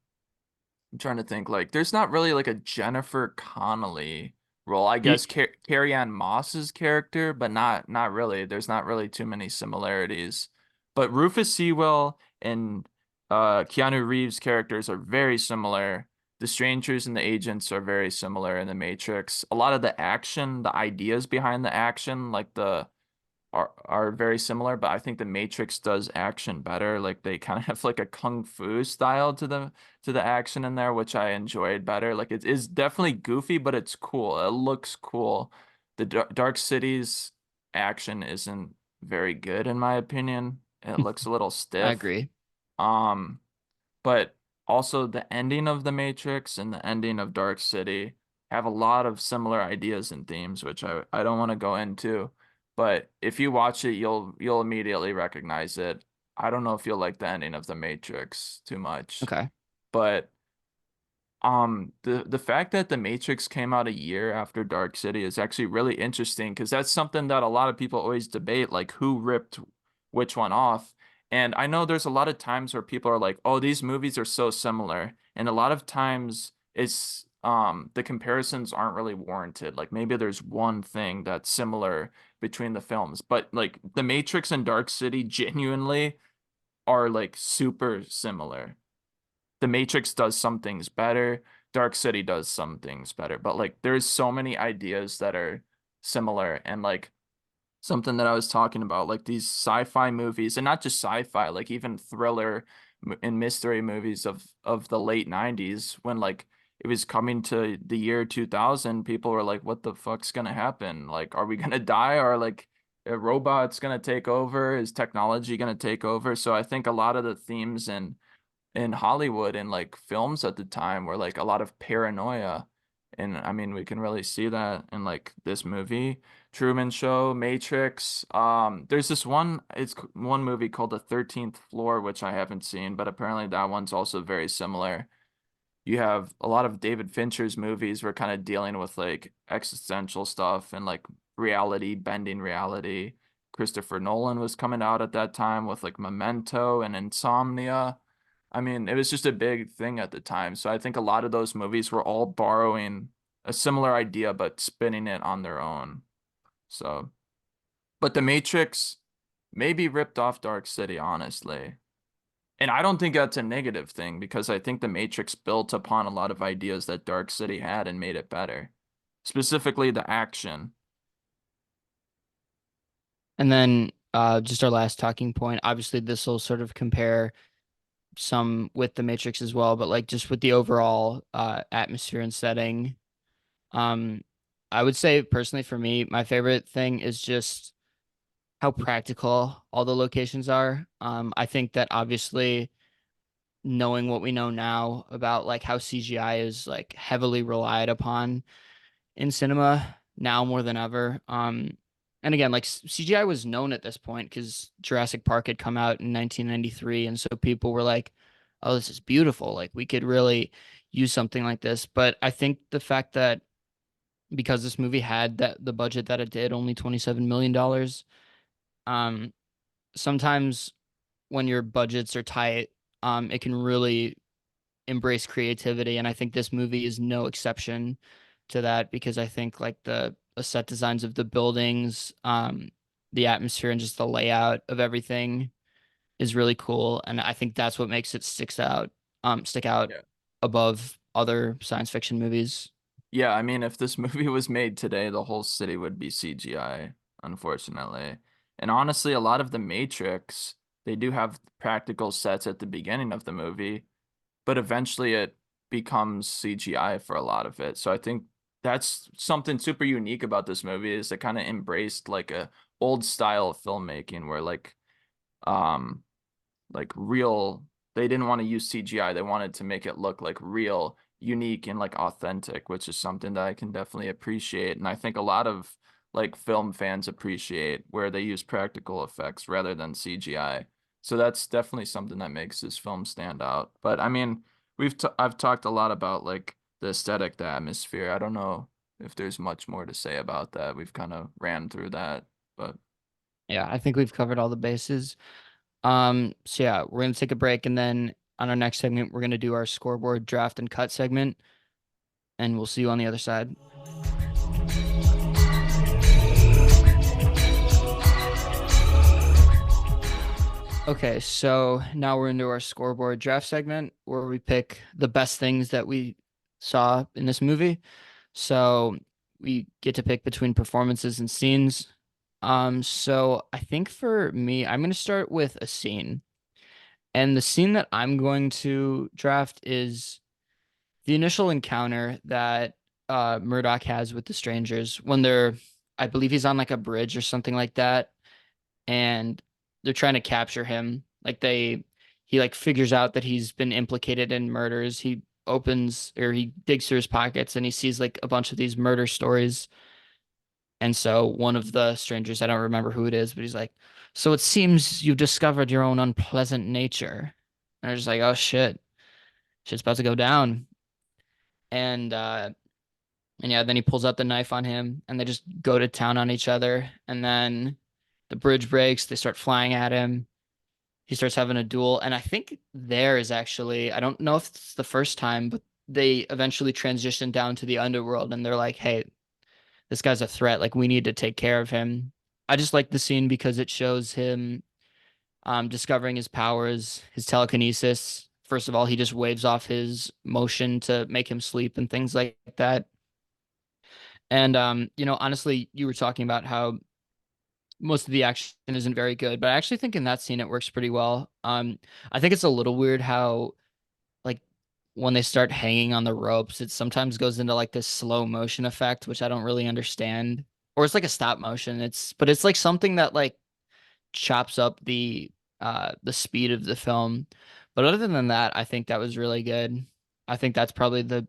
I'm trying to think like there's not really like a Jennifer Connelly role. I guess You, Carrie Ann Moss's character, but not really. There's not really too many similarities. But Rufus Sewell and Keanu Reeves' characters are very similar. The strangers and the agents are very similar in the Matrix. A lot of the action, the ideas behind the action, like the are very similar, but I think the Matrix does action better. Like they kind of have like a kung fu style to the action in there, which I enjoyed better. Like it is definitely goofy, but it's cool. It looks cool. The Dark City's action isn't very good in my opinion. It looks a little I stiff. agree. Um, but also the ending of The Matrix and the ending of Dark City have a lot of similar ideas and themes, which I don't want to go into. But if you watch it, you'll immediately recognize it. I don't know if you'll like the ending of The Matrix too much, Okay. but the fact that The Matrix came out a year after Dark City is actually really interesting because that's something that a lot of people always debate, like who ripped which one off. And I know there's a lot of times where people are like, "Oh, these movies are so similar." And a lot of times it's the comparisons aren't really warranted. Like maybe there's one thing that's similar between the films, but like The Matrix and Dark City genuinely are like super similar. The Matrix does some things better. Dark City does some things better, but like there's so many ideas that are similar and like something that I was talking about, like these sci-fi movies and not just sci-fi, like even thriller and mystery movies of the late 90s when like it was coming to the year 2000, people were like, what the fuck's gonna happen? Like, are we gonna die? Or like a robot's gonna take over? Is technology gonna take over? So I think a lot of the themes and in Hollywood and like films at the time were like a lot of paranoia. And I mean, we can really see that in like this movie, Truman Show, Matrix. There's this one, one movie called The 13th Floor, which I haven't seen, but apparently that one's also very similar. You have a lot of David Fincher's movies were kind of dealing with like existential stuff and like reality, bending reality. Christopher Nolan was coming out at that time with like Memento and Insomnia. I mean, it was just a big thing at the time. So I think a lot of those movies were all borrowing a similar idea but spinning it on their own. So, but The Matrix maybe ripped off Dark City, honestly. And I don't think that's a negative thing because I think The Matrix built upon a lot of ideas that Dark City had and made it better. Specifically the action. And then just our last talking point. Obviously, this will sort of compare some with the Matrix as well, but like just with the overall atmosphere and setting. Um, I would say personally for me, my favorite thing is just how practical all the locations are. I think that obviously knowing what we know now about like how CGI is like heavily relied upon in cinema now more than ever. And again, like CGI was known at this point because Jurassic Park had come out in 1993, and so people were like, "Oh, this is beautiful. Like we could really use something like this." But I think the fact that because this movie had that the budget that it did, only $27 million, um, sometimes when your budgets are tight, it can really embrace creativity, and I think this movie is no exception to that because I think like the set designs of the buildings, the atmosphere, and just the layout of everything is really cool, and I think that's what makes it stick out Yeah. above other science fiction movies. Yeah, I mean, if this movie was made today, the whole city would be CGI, unfortunately. And honestly, a lot of the Matrix, they do have practical sets at the beginning of the movie, but eventually it becomes CGI for a lot of it. So I think that's something super unique about this movie is it kind of embraced like a old style of filmmaking where um like real they didn't want to use CGI. They wanted to make it look like real, unique and like authentic, which is something that I can definitely appreciate. And I think a lot of like film fans appreciate where they use practical effects rather than CGI. So that's definitely something that makes this film stand out. But I mean, I've talked a lot about like the aesthetic, the atmosphere. I don't know if there's much more to say about that. We've kind of ran through that, but Yeah, I think we've covered all the bases. So yeah, we're gonna take a break, and then on our next segment, we're gonna do our scoreboard draft and cut segment, and we'll see you on the other side. Okay, so now we're into our scoreboard draft segment where we pick the best things that we saw in this movie. So we get to pick between performances and scenes. So I think for me, I'm going to start with a scene. And the scene that I'm going to draft is the initial encounter that Murdoch has with the strangers when I believe he's on like a bridge or something like that, and they're trying to capture him. He like figures out that he's been implicated in murders. He digs through his pockets and he sees like a bunch of these murder stories. And so one of the strangers, I don't remember who it is, but he's like, "So it seems you've discovered your own unpleasant nature." And I was just like, "Oh shit, shit's about to go down." And and yeah, then he pulls out the knife on him and they just go to town on each other. And then the bridge breaks, they start flying at him. He starts having a duel. And I think there is actually, I don't know if it's the first time, but they eventually transition down to the underworld and they're like, "Hey, this guy's a threat. Like, we need to take care of him." I just like the scene because it shows him discovering his powers, his telekinesis. First of all, he just waves off his motion to make him sleep and things like that. And honestly, you were talking about how most of the action isn't very good, but I actually think in that scene it works pretty well. I think it's a little weird how like when they start hanging on the ropes, it sometimes goes into like this slow motion effect, which I don't really understand. Or it's like a stop motion. It's like something that like chops up the speed of the film. But other than that, I think that was really good. I think that's probably the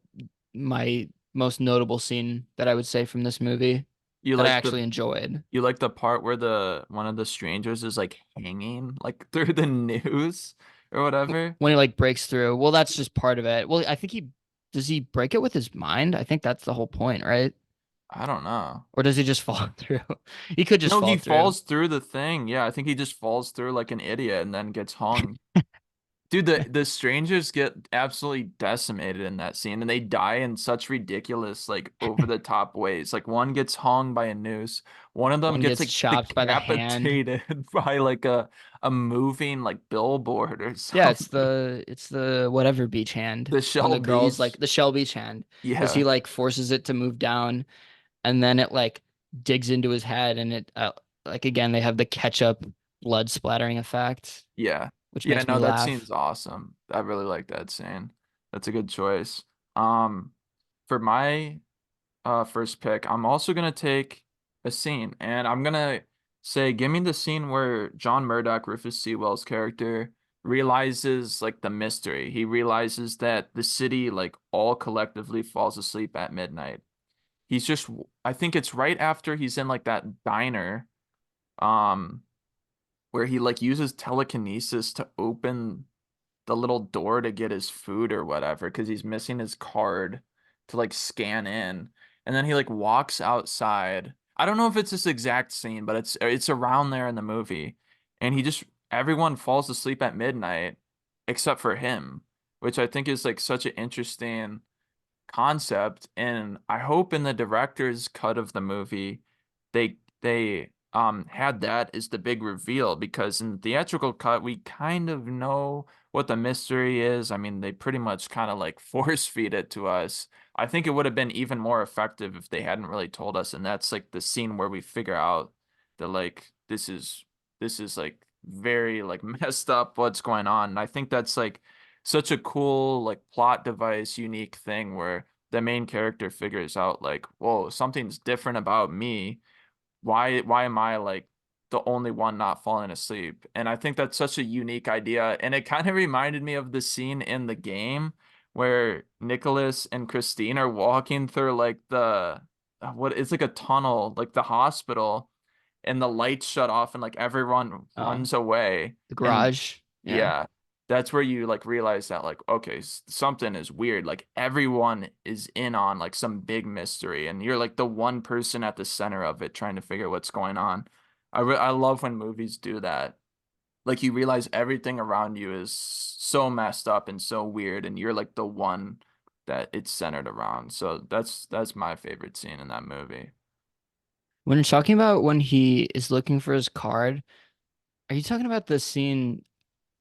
my most notable scene that I would say from this movie you that I like actually enjoyed. you like the part where the one of the strangers is like hanging like through the news or whatever? When he like breaks through. Well, that's just part of it. Well, I think he does he break it with his mind? I think that's the whole point, right? I don't know. Or does he just fall through? He could just No, fall he through. falls through the thing. Yeah, I think he just falls through like an idiot and then gets hung. Dude, the strangers get absolutely decimated in that scene and they die in such ridiculous, like over the top ways. Like one gets hung by a noose, one of them One gets gets like chopped by the hand. decapitated by like a moving like billboard or Yeah, something. it's the whatever beach hand The when Shell the girl's Beach. like the Shell Beach hand because he Yeah. like forces it to move down and then it like digs into his head and it like again they have the ketchup blood splattering effect, Yeah. which Yeah, makes me no, that laugh. scene's awesome. I really like that scene. That's a good choice. Um, for my first pick, I'm also gonna take a scene, and I'm gonna say, give me the scene where John Murdoch, Rufus Sewell's character, realizes like the mystery. He realizes that the city like all collectively falls asleep at midnight. He's just I think it's right after he's in like that diner um where he like uses telekinesis to open the little door to get his food or whatever because he's missing his card to like scan in. And then he like walks outside. I don't know if it's this exact scene, but it's around there in the movie. And he just everyone falls asleep at midnight except for him, which I think is like such an interesting concept. And I hope in the director's cut of the movie they had that as the big reveal because in the theatrical cut we kind of know what the mystery is. I mean, they pretty much kind of like force feed it to us. I think it would have been even more effective if they hadn't really told us, and that's like the scene where we figure out that like this is like very like messed up what's going on. And I think that's like such a cool like plot device, unique thing where the main character figures out like, whoa, something's different about me. Why am I like the only one not falling asleep? And I think that's such a unique idea. And it kind of reminded me of the scene in the game where Nicholas and Christine are walking through like the what it's like a tunnel, like the hospital, and the lights shut off and like everyone Oh, runs away. the And garage. Yeah. yeah, that's where you like realize that like okay, something is weird. Like everyone is in on like some big mystery and you're like the one person at the center of it trying to figure what's going on. I love when movies do that. Like you realize everything around you is so messed up and so weird and you're like the one that it's centered around. So that's my favorite scene in that movie. When you're talking about when he is looking for his card, are you talking about the scene?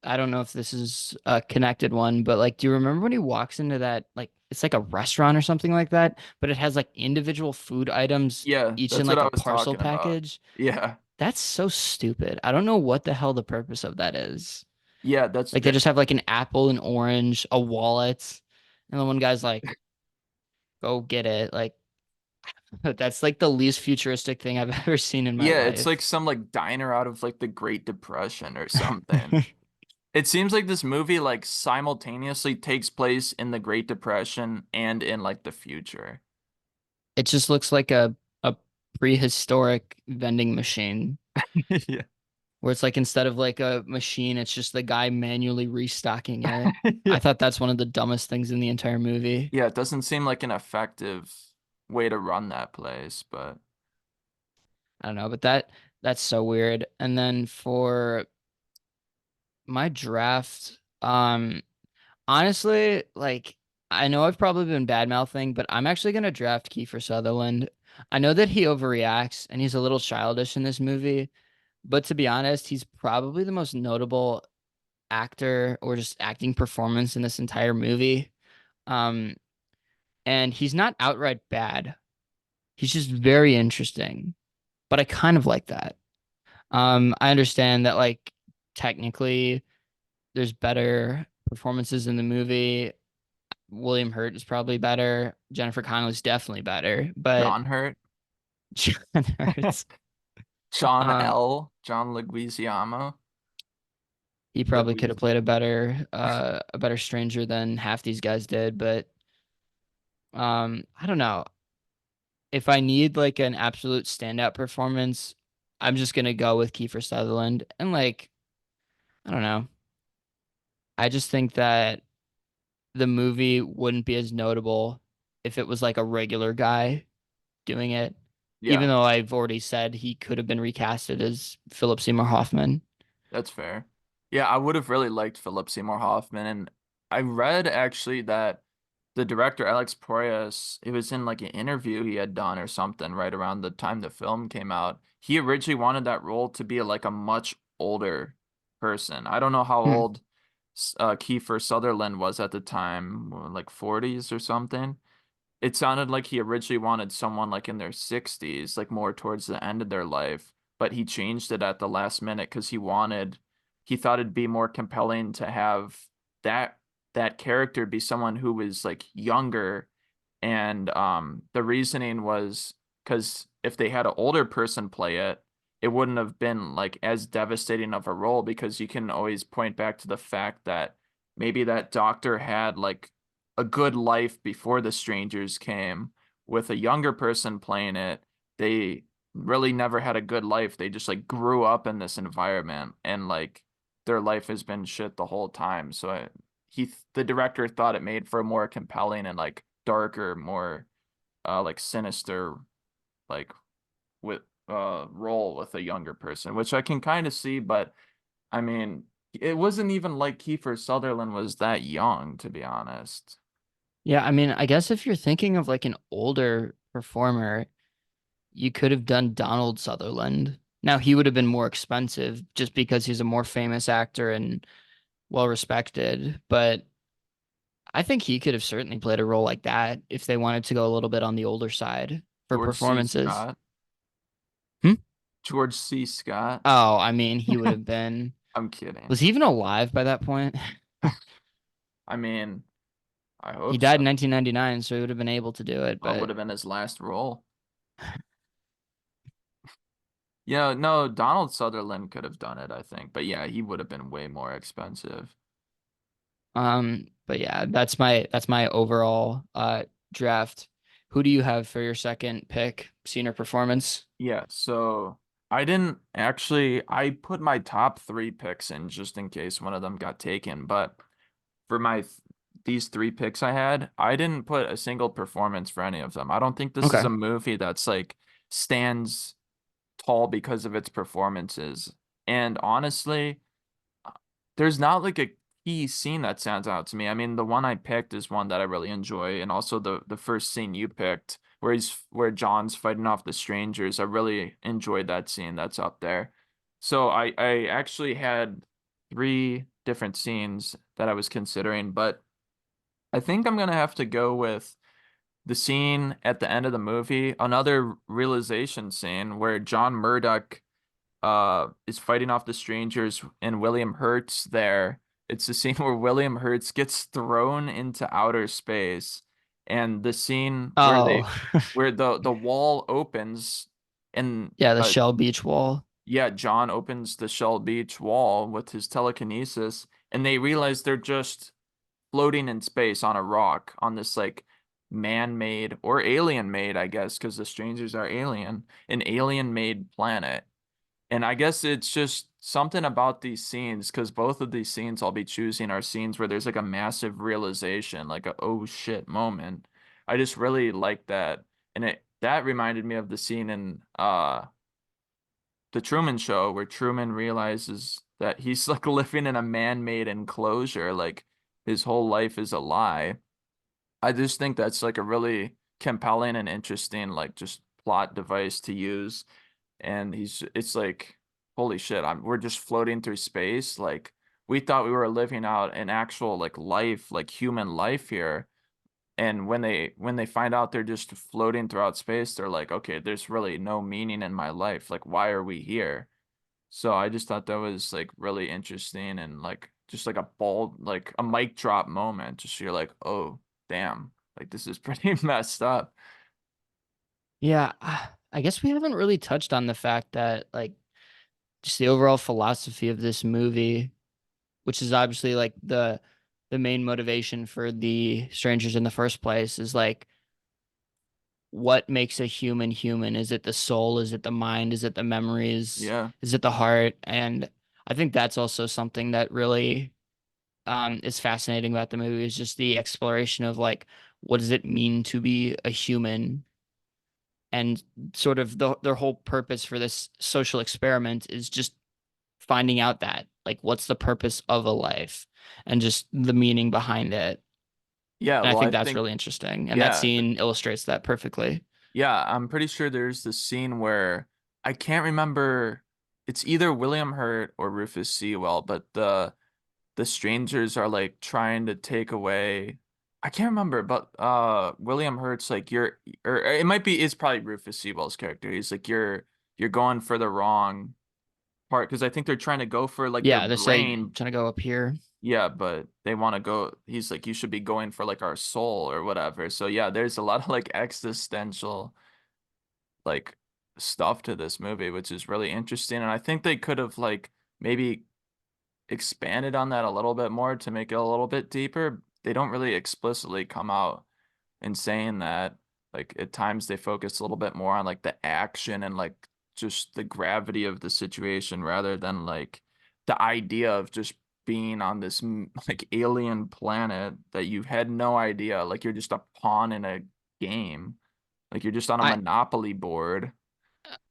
I don't know if this is a connected one, but like, do you remember when he walks into that, like, it's like a restaurant or something like that, but it has like individual food items, Yeah, each in that's what like I a was parcel talking about. package? Yeah. That's so stupid. I don't know what the hell the purpose of that is. Yeah, that's Like, they that just have like an apple, an orange, a wallet, and the one guy's like, go get it. Like, that's like the least futuristic thing I've ever seen in my yeah, it's like life. some like diner out of like the Great Depression or something. It seems like this movie like simultaneously takes place in the Great Depression and in like the future. It just looks like a prehistoric vending machine Yeah. where it's like instead of like a machine, it's just the guy manually restocking it. Yeah. I thought that's one of the dumbest things in the entire movie. Yeah, it doesn't seem like an effective way to run that place, but I don't know, but that's so weird. And then for my draft, honestly, like I know I've probably been bad mouthing, but I'm actually gonna draft Kiefer Sutherland. I know that he overreacts and he's a little childish in this movie, but to be honest, he's probably the most notable actor or just acting performance in this entire movie. Um, and he's not outright bad. He's just very interesting. But I kind of like that. I understand that like technically there's better performances in the movie. William Hurt is probably better. Jennifer Connelly's definitely better, but John Hurt, John Hurt's um John Leguizamo, he probably could have played a better stranger than half these guys did, but I don't know. If I need like an absolute standout performance, I'm just gonna go with Kiefer Sutherland. And like, I don't know. I just think that the movie wouldn't be as notable if it was like a regular guy doing it. Even Yeah, though I've already said he could have been recasted as Philip Seymour Hoffman. that's fair. Yeah, I would have really liked Philip Seymour Hoffman, and I read actually that the director Alex Proyas, it was in like an interview he had done or something right around the time the film came out. He originally wanted that role to be like a much older person. I don't know how Hmm. old Kiefer Sutherland was at the time, like 40s or something. It sounded like he originally wanted someone like in their 60s, like more towards the end of their life, but he changed it at the last minute because he thought it'd be more compelling to have that that character be someone who was like younger. And the reasoning was because if they had an older person play it, it wouldn't have been like as devastating of a role because you can always point back to the fact that maybe that doctor had like a good life before the strangers came. With a younger person playing it, they really never had a good life. They just like grew up in this environment and like their life has been shit the whole time. So the director thought it made for a more compelling and like darker, more like sinister like with role with a younger person, which I can kind of see, but I mean, it wasn't even like Kiefer Sutherland was that young, to be honest. Yeah, I mean, I guess if you're thinking of like an older performer, you could have done Donald Sutherland. Now he would have been more expensive just because he's a more famous actor and well respected, but I think he could have certainly played a role like that if they wanted to go a little bit on the older side for George C. performances. Scott. Hmm? George C. Scott. Oh, I mean, he would have been. I'm kidding. Was he even alive by that point? I mean, I He hope died so. in 1999, so he would have been able to do it. What would But have been his last role? Yeah, no, Donald Sutherland could have done it, I think. But yeah, he would have been way more expensive. but yeah, that's my overall draft. Who do you have for your second pick, scene or performance? Yeah, so I didn't actually I put my top three picks in just in case one of them got taken, but for these three picks I had, I didn't put a single performance for any of them. I don't think this is Okay. a movie that's like stands tall because of its performances. And honestly, there's not like a key scene that stands out to me. I mean, the one I picked is one that I really enjoy, and also the first scene you picked, where John's fighting off the strangers. I really enjoyed that scene. That's up there. So I actually had three different scenes that I was considering, but I think I'm gonna have to go with the scene at the end of the movie, another realization scene where John Murdoch is fighting off the strangers and William Hurt's there. It's the scene where William Hurts gets thrown into outer space and the scene where Oh, the wall opens and yeah, the Shell Beach wall. yeah, John opens the Shell Beach wall with his telekinesis and they realize they're just floating in space on a rock on this like man-made or alien-made, I guess, because the strangers are alien, an alien-made planet. And I guess it's just something about these scenes, because both of these scenes I'll be choosing are scenes where there's like a massive realization, like a oh shit moment. I just really like that. And it that reminded me of the scene in The Truman Show where Truman realizes that he's like living in a man-made enclosure, like his whole life is a lie. I just think that's like a really compelling and interesting like just plot device to use and it's like holy shit we're just floating through space like we thought we were living out an actual like life like human life here and when they find out they're just floating throughout space they're like okay there's really no meaning in my life like why are we here so I just thought that was like really interesting and like just like a bold like a mic drop moment just you're like oh damn like this is pretty messed up. Yeah, I guess we haven't really touched on the fact that like just the overall philosophy of this movie, which is obviously like the main motivation for the strangers in the first place, is like what makes a human human? Is it the soul? Is it the mind? Is it the memories? Yeah. Is it the heart? And I think that's also something that really is fascinating about the movie is just the exploration of like what does it mean to be a human and sort of their whole purpose for this social experiment is just finding out that like what's the purpose of a life and just the meaning behind it. Yeah, And I well I think that's think really interesting. And that yeah. scene illustrates that perfectly. Yeah, I'm pretty sure there's this scene where I can't remember. It's either William Hurt or Rufus Sewell, but the strangers are like trying to take away. I can't remember, but William Hurt's like or it might be it's probably Rufus Sewell's character. He's like you're going for the wrong part because I think they're trying to go for like their Yeah, they say brain. trying to go up here. Yeah, but they want to go. He's like you should be going for like our soul or whatever. So yeah, there's a lot of like existential like stuff to this movie, which is really interesting. And I think they could have like maybe expanded on that a little bit more to make it a little bit deeper. They don't really explicitly come out and saying that. Like at times they focus a little bit more on like the action and like just the gravity of the situation rather than like the idea of just being on this like alien planet that you had no idea. Like you're just a pawn in a game. Like you're just on a I Monopoly board.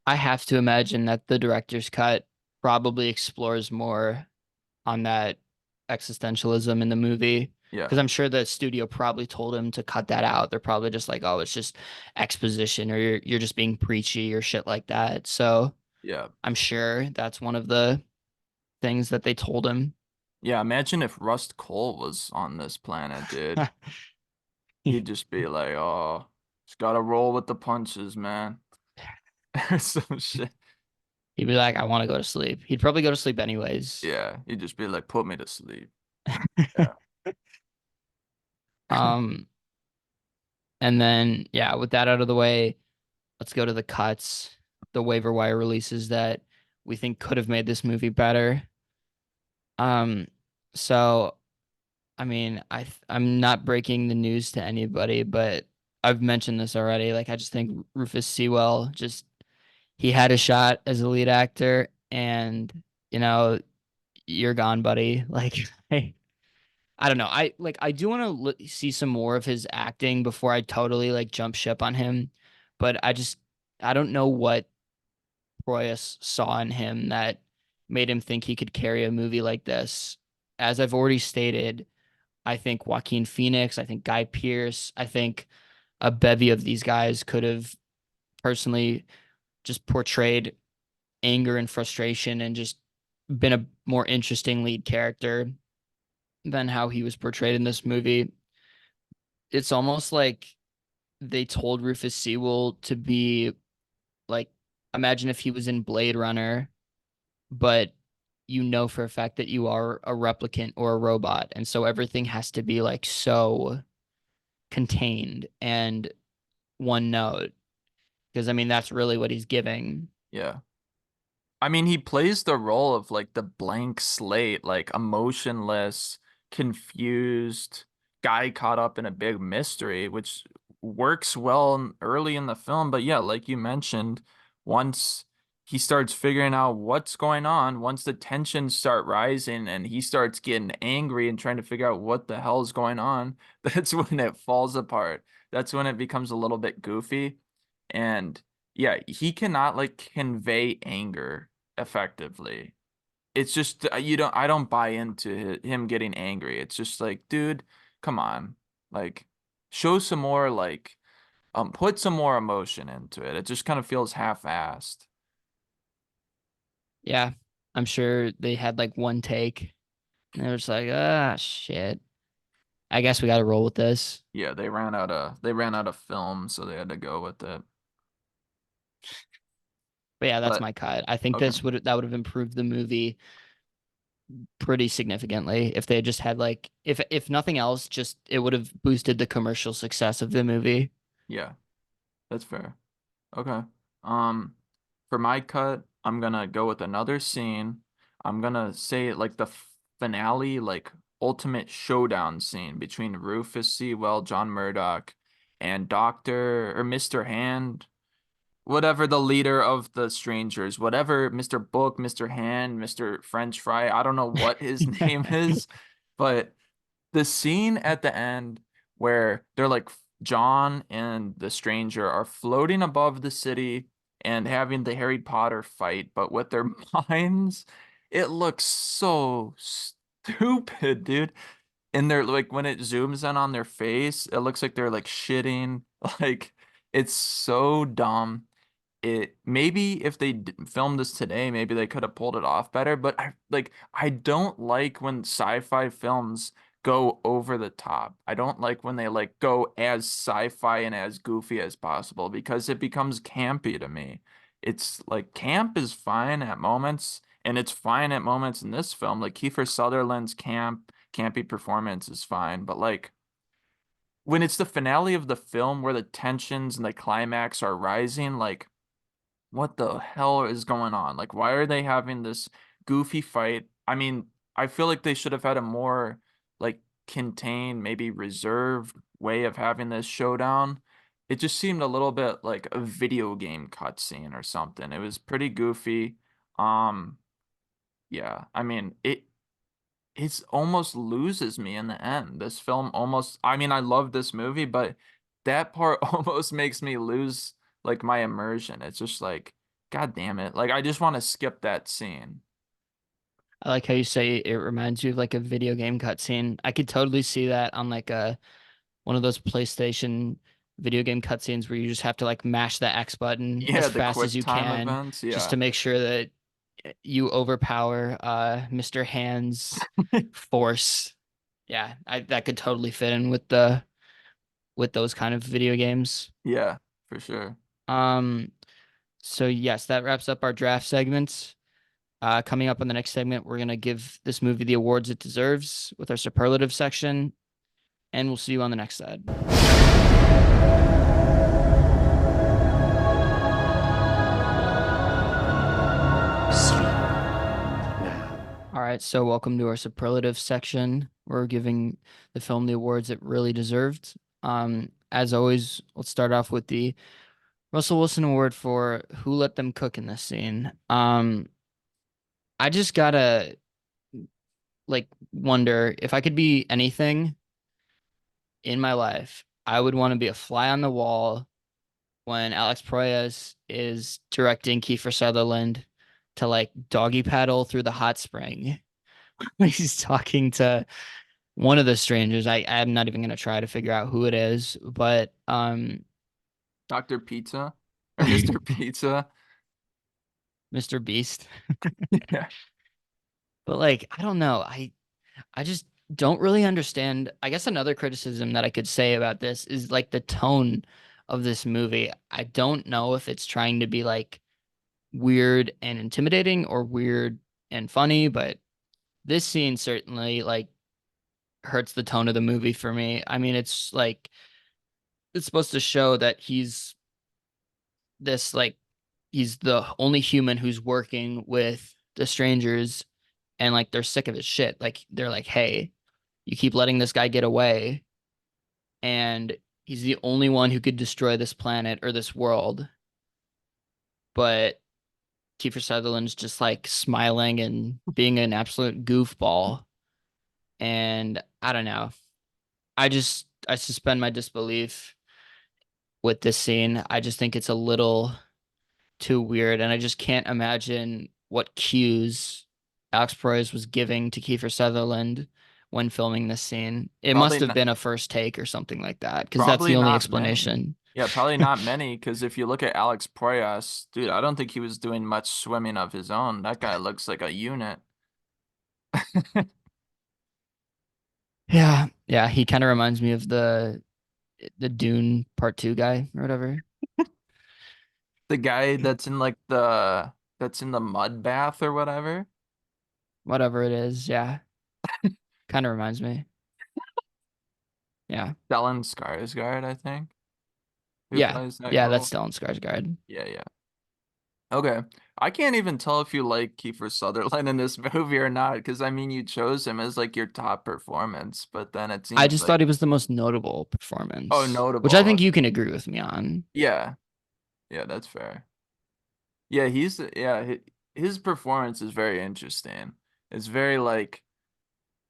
I have to imagine that the director's cut probably explores more on that existentialism in the movie because Yeah. I'm sure the studio probably told him to cut that out. They're probably just like, oh, it's just exposition or you're just being preachy or shit like that. So Yeah. I'm sure that's one of the things that they told him. Yeah. Imagine if Rust Cole was on this planet, dude. He'd just be like, oh, just gotta roll with the punches, man. Or some shit. He'd be like, I want to go to sleep. He'd probably go to sleep anyways. Yeah, he'd just be like, put me to sleep. Yeah. Um, and then yeah, with that out of the way, let's go to the cuts, the waiver wire releases that we think could have made this movie better. Um, so I mean, I'm not breaking the news to anybody, but I've mentioned this already. Like I just think Rufus Sewell just he had a shot as a lead actor and you know, you're gone, buddy. Like I don't know. I do want to see some more of his acting before I totally like jump ship on him, but I don't know what Proyas saw in him that made him think he could carry a movie like this. As I've already stated, I think Joaquin Phoenix, I think Guy Pearce, I think a bevy of these guys could have personally just portrayed anger and frustration and just been a more interesting lead character than how he was portrayed in this movie. It's almost like they told Rufus Sewell to be like, imagine if he was in Blade Runner, but you know for a fact that you are a replicant or a robot. And so everything has to be like so contained and one note. Because I mean, that's really what he's giving. Yeah. I mean, he plays the role of like the blank slate, like emotionless, confused guy caught up in a big mystery, which works well early in the film. But yeah, like you mentioned, once he starts figuring out what's going on, once the tensions start rising and he starts getting angry and trying to figure out what the hell is going on, that's when it falls apart. That's when it becomes a little bit goofy. And yeah, he cannot like convey anger effectively. It's just you don't I don't buy into him getting angry. It's just like, dude, come on. Like show some more like put some more emotion into it. It just kind of feels half-assed. Yeah. I'm sure they had like one take and they're just like, ah, shit. I guess we got to roll with this. Yeah, they ran out of film, so they had to go with it. But yeah, that's But my cut. I think okay. that would have improved the movie pretty significantly if they had just had like if nothing else, just it would have boosted the commercial success of the movie. Yeah, that's fair. Okay. Um, for my cut, I'm gonna go with another scene. I'm gonna say like the finale, like ultimate showdown scene between Rufus Sewell, John Murdoch, and Doctor or Mr. Hand, whatever the leader of the strangers, whatever Mr. Book, Mr. Hand, Mr. French Fry. I don't know what his name is, but the scene at the end where they're like John and the stranger are floating above the city and having the Harry Potter fight, but with their minds, it looks so stupid, dude. And they're like when it zooms in on their face, it looks like they're like shitting. Like it's so dumb. It maybe if they filmed this today, maybe they could have pulled it off better. But I don't like when sci-fi films go over the top. I don't like when they like go as sci-fi and as goofy as possible because it becomes campy to me. It's like camp is fine at moments, and it's fine at moments in this film. Like Kiefer Sutherland's campy performance is fine, but like when it's the finale of the film where the tensions and the climax are rising, like what the hell is going on? Like, why are they having this goofy fight? I mean, I feel like they should have had a more like contained, maybe reserved way of having this showdown. It just seemed a little bit like a video game cutscene or something. It was pretty goofy. Um, yeah, I mean, it's almost loses me in the end. This film almost, I mean, I love this movie, but that part almost makes me lose like my immersion. It's just like, God damn it. Like I just want to skip that scene. I like how you say it reminds you of like a video game cutscene. I could totally see that on like a one of those PlayStation video game cutscenes where you just have to like mash the X button Yeah, as the fast as quick you time can events. just Yeah. to make sure that you overpower Mr. Hand's force. Yeah, that could totally fit in with those kind of video games. Yeah, for sure. Um, so yes, that wraps up our draft segments. Coming up on the next segment, we're gonna give this movie the awards it deserves with our superlative section, and we'll see you on the next side. All right, so welcome to our superlative section. We're giving the film the awards it really deserved. As always, let's start off with the Russell Wilson Award for Who Let Them Cook in this scene. I just gotta like wonder if I could be anything in my life, I would want to be a fly on the wall when Alex Proyas is directing Kiefer Sutherland to like doggy paddle through the hot spring. He's talking to one of the strangers. I'm not even gonna try to figure out who it is, but Dr. Pizza or Mr. Pizza. Mr. Beast. Yeah. But like, I don't know. I just don't really understand. I guess another criticism that I could say about this is like the tone of this movie. I don't know if it's trying to be like weird and intimidating or weird and funny, but this scene certainly like hurts the tone of the movie for me. I mean, it's like it's supposed to show that this like he's the only human who's working with the strangers and like they're sick of his shit. Like they're like, "Hey, you keep letting this guy get away and he's the only one who could destroy this planet or this world." But Kiefer Sutherland's just like smiling and being an absolute goofball. And I don't know. I suspend my disbelief with this scene. I just think it's a little too weird, and I just can't imagine what cues Alex Proyas was giving to Kiefer Sutherland when filming this scene. It Probably must have not, been a first take or something like that, because that's probably the only not many. explanation. Yeah, probably not many, because if you look at Alex Proyas, dude, I don't think he was doing much swimming of his own. That guy looks like a unit. Yeah, yeah, he kind of reminds me of the Dune Part Two guy or whatever, The guy that's in the mud bath or whatever. whatever it is. Yeah, kind of reminds me. Yeah, Stellan Skarsgård, I think, who yeah, plays that yeah. That's role. Stellan Skarsgård. Yeah, yeah. Okay. I can't even tell if you like Kiefer Sutherland in this movie or not, because I mean you chose him as like your top performance, but then it I seems just like thought it was the most notable oh performance, which I notable. think you can agree with me on. Yeah. Yeah, that's fair. Yeah, his performance is very interesting. It's very like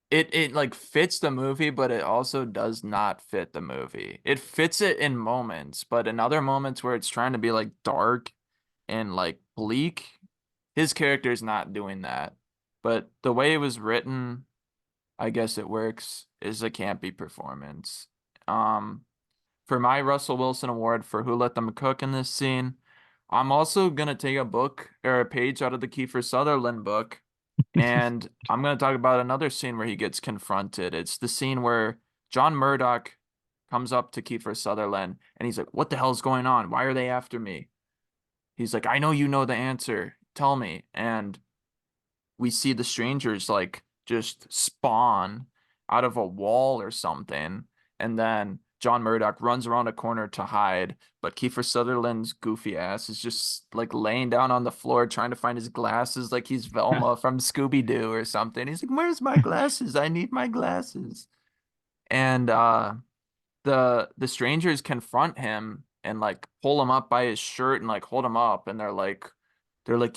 it like fits the movie, but it also does not fit the movie. It fits it in moments, but in other moments where it's trying to be like dark and like bleak, his character is not doing that. But the way it was written, I guess it works, is a campy performance. Um, for my Russell Wilson Award for Who Let Them Cook in this scene, I'm also gonna take a book or a page out of the Kiefer Sutherland book, and I'm gonna talk about another scene where he gets confronted. It's the scene where John Murdoch comes up to Kiefer Sutherland and he's like, "What the hell's going on? Why are they after me?" He's like, "I know you know the answer. Tell me." And we see the strangers like just spawn out of a wall or something. And then John Murdoch runs around a corner to hide, but Kiefer Sutherland's goofy ass is just like laying down on the floor trying to find his glasses like he's Velma from Scooby-Doo or something. He's like, "Where's my glasses? I need my glasses." And the strangers confront him and like pull him up by his shirt and like hold him up, and they're like,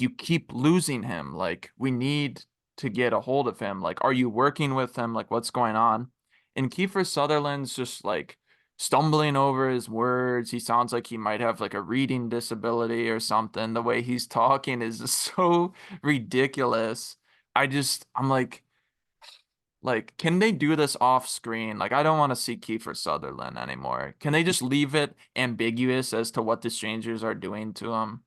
"You keep losing him. Like, we need to get a hold of him. Like, are you working with him? Like, what's going on?" And Kiefer Sutherland's just like stumbling over his words. He sounds like he might have like a reading disability or something. The way he's talking is just so ridiculous. I'm like, can they do this off screen? Like, I don't want to see Kiefer Sutherland anymore. Can they just leave it ambiguous as to what the strangers are doing to him?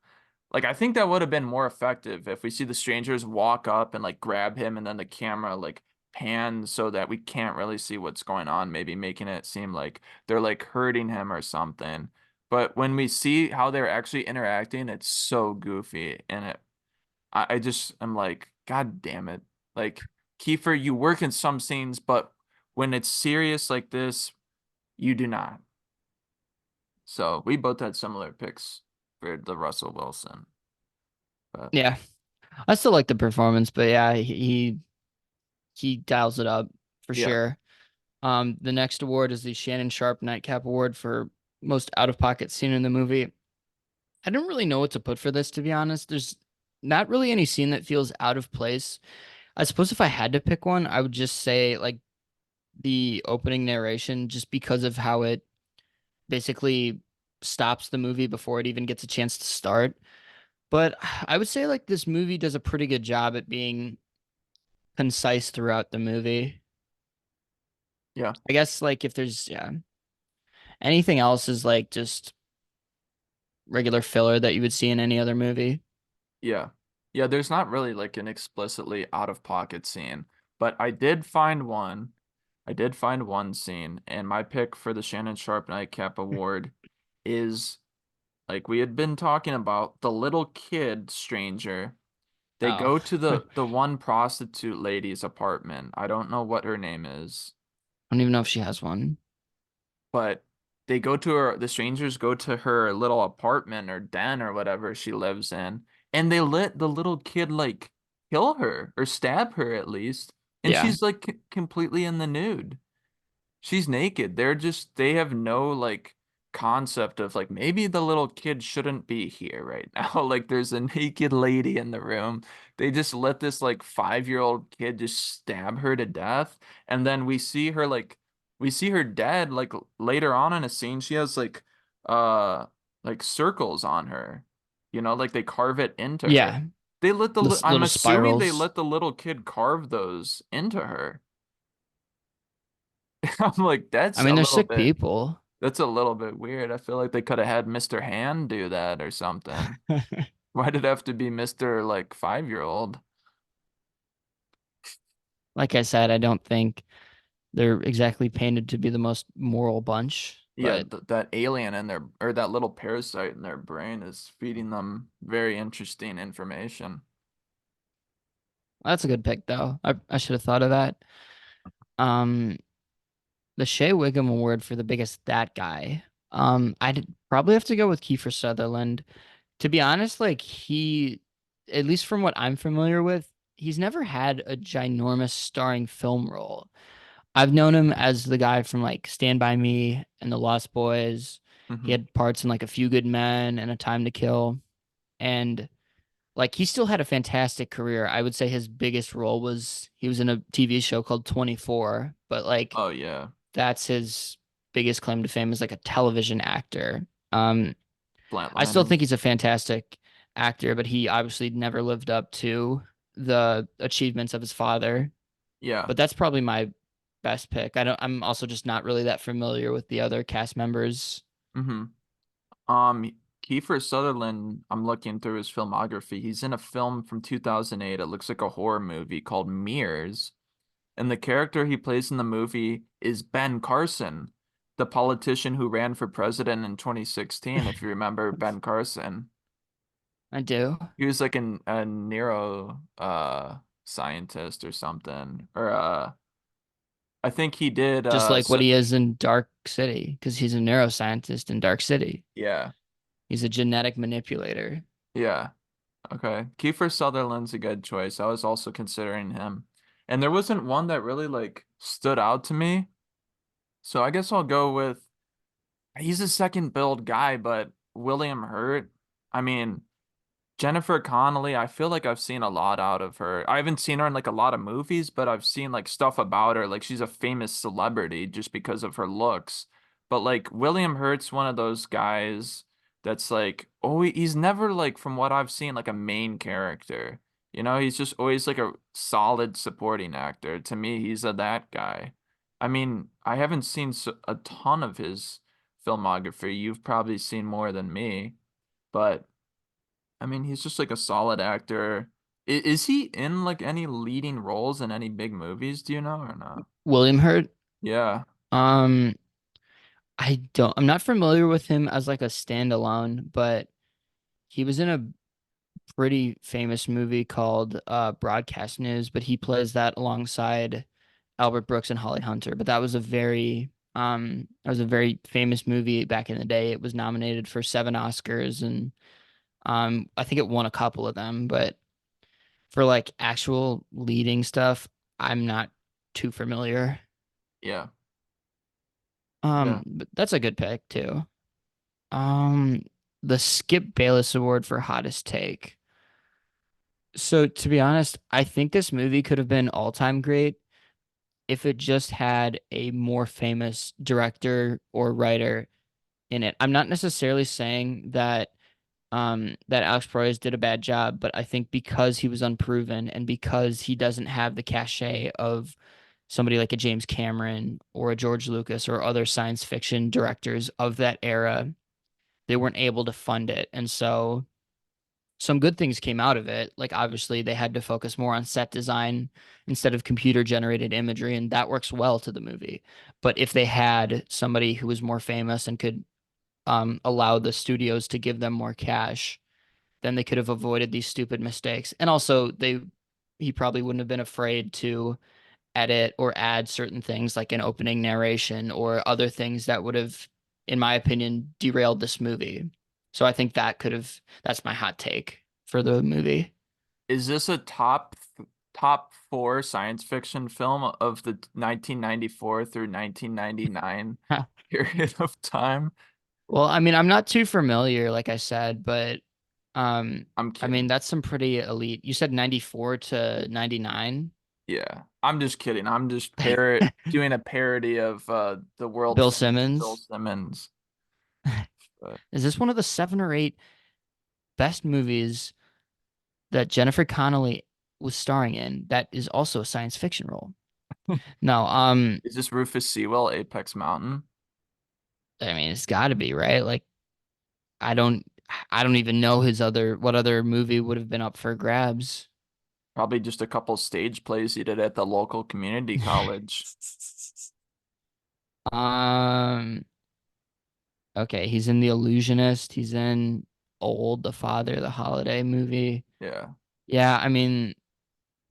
Like, I think that would have been more effective if we see the strangers walk up and like grab him, and then the camera like pans so that we can't really see what's going on, maybe making it seem like they're like hurting him or something. But when we see how they're actually interacting, it's so goofy. And I just am like, God damn it. Like, Kiefer, you work in some scenes, but when it's serious like this, you do not. So we both had similar picks for the Russell Wilson. But Yeah, I still like the performance, but yeah, he dials it up for yeah, sure. The next award is the Shannon Sharp Nightcap Award for most out of pocket scene in the movie. I don't really know what to put for this, to be honest. There's not really any scene that feels out of place. I suppose if I had to pick one, I would just say like the opening narration, just because of how it basically stops the movie before it even gets a chance to start. But I would say like this movie does a pretty good job at being concise throughout the movie. yeah, I guess like if there's yeah, anything else is like just regular filler that you would see in any other movie. yeah. Yeah, there's not really like an explicitly out of pocket scene, but I did find one. I did find one scene, and my pick for the Shannon Sharp Nightcap Award is, like we had been talking about, the little kid stranger. They Oh, go to I the one prostitute lady's apartment. I don't know what her name is, don't even know if she has one. but they go to her, the strangers go to her little apartment or den or whatever she lives in, and they let the little kid like kill her or stab her at least, and Yeah. she's like completely in the nude. She's naked. They have no like concept of like maybe the little kid shouldn't be here right now. Like, there's a naked lady in the room. They just let this like 5-year-old kid just stab her to death. And then we see her dead like later on in a scene. She has uh like circles on her. Like they carve it into her. Yeah. I'm Little assuming they spirals. let the little kid carve those into her. I'm like, I mean, they're sick people. that's a little bit weird. I feel like they could have had Mr. Hand do that or something. Why did it have to be Mr. like 5-year-old? Like I said, I don't think they're exactly painted to be the most moral bunch, Yeah, but that alien in their, or that little parasite in their brain is feeding them very interesting information. that's a good pick though. I should have thought of that. Um, the Shea Wiggum Award for the biggest that guy. I'd probably have to go with Kiefer Sutherland. To be honest, like at least from what I'm familiar with, he's never had a ginormous starring film role. I've known him as the guy from like Stand By Me and The Lost Boys. He Hmm. had parts in like A Few Good Men and A Time to Kill. And like he still had a fantastic career. I would say his biggest role was he was in a TV show called 24, but like Oh yeah, that's his biggest claim to fame as like a television actor. Um, I still think Flatliners. he's a fantastic actor, but he obviously never lived up to the achievements of his father. Yeah. But that's probably my best pick. I'm also just not really that familiar with the other cast members. Hmm. Um, Kiefer Sutherland, I'm looking through his filmography. He's in a film from 2008. It looks like a horror movie called Mirrors. And the character he plays in the movie is Ben Carson, the politician who ran for president in 2016, if you remember Ben Carson. I do. He was like a neuro scientist or something. Or I think he did just like what he is in Dark City, because he's a neuroscientist in Dark City. yeah. He's a genetic manipulator. Yeah. Okay. Kiefer Sutherland's a good choice. I was also considering him. And there wasn't one that really like stood out to me. So I guess I'll go with he's a second build guy, but William Hurt. I mean, Jennifer Connelly, I feel like I've seen a lot out of her. I haven't seen her in like a lot of movies, but I've seen like stuff about her. Like she's a famous celebrity just because of her looks. But like William Hurt's one of those guys that's like, oh, he's never like from what I've seen like a main character. You know, he's just always like a solid supporting actor. To me, he's that guy. I mean, I haven't seen a ton of his filmography. You've probably seen more than me, but I mean, he's just like a solid actor. Is he in like any leading roles in any big movies? Do you know or not? William Hurt. Yeah, Um, I'm not familiar with him as like a standalone, but he was in a pretty famous movie called Broadcast News, but he plays that alongside Albert Brooks and Holly Hunter. But that was a very famous movie back in the day. It was nominated for 7 Oscars, and I think it won a couple of them, but for like actual leading stuff, I'm not too familiar. yeah, yeah. But that's a good pick too. Um, the Skip Bayless Award for hottest take. So to be honest, I think this movie could have been all-time great if it just had a more famous director or writer in it. I'm not necessarily saying that Alex Proyas did a bad job, but I think because he was unproven and because he doesn't have the cachet of somebody like a James Cameron or a George Lucas or other science fiction directors of that era, they weren't able to fund it. And so some good things came out of it. Like obviously they had to focus more on set design instead of computer generated imagery, and that works well to the movie. But if they had somebody who was more famous and could allow the studios to give them more cash, then they could have avoided these stupid mistakes. And also he probably wouldn't have been afraid to edit or add certain things like an opening narration or other things that would have, in my opinion, derailed this movie. So I think that's my hot take for the movie. Is this a top four science fiction film of the 1994 through 1999 period of time? Well, I mean, I'm not too familiar, like I said, but I'm I mean, kidding. that's some pretty elite. You said 94 to 99. Yeah, I'm just kidding. I'm just doing a parody of the world Bill famous Bill Simmons. Simmons. But Is this one of the 7 or 8 best movies that Jennifer Connelly was starring in that is also a science fiction role? No, is this Rufus Sewell, Apex Mountain? I mean, it's got to be, right? Like, I don't, I don't even know what other movie would have been up for grabs. Probably just a couple stage plays he did at the local community college. Um, okay, he's in The Illusionist. He's in Old, the Father, the Holiday movie. Yeah. Yeah, I mean,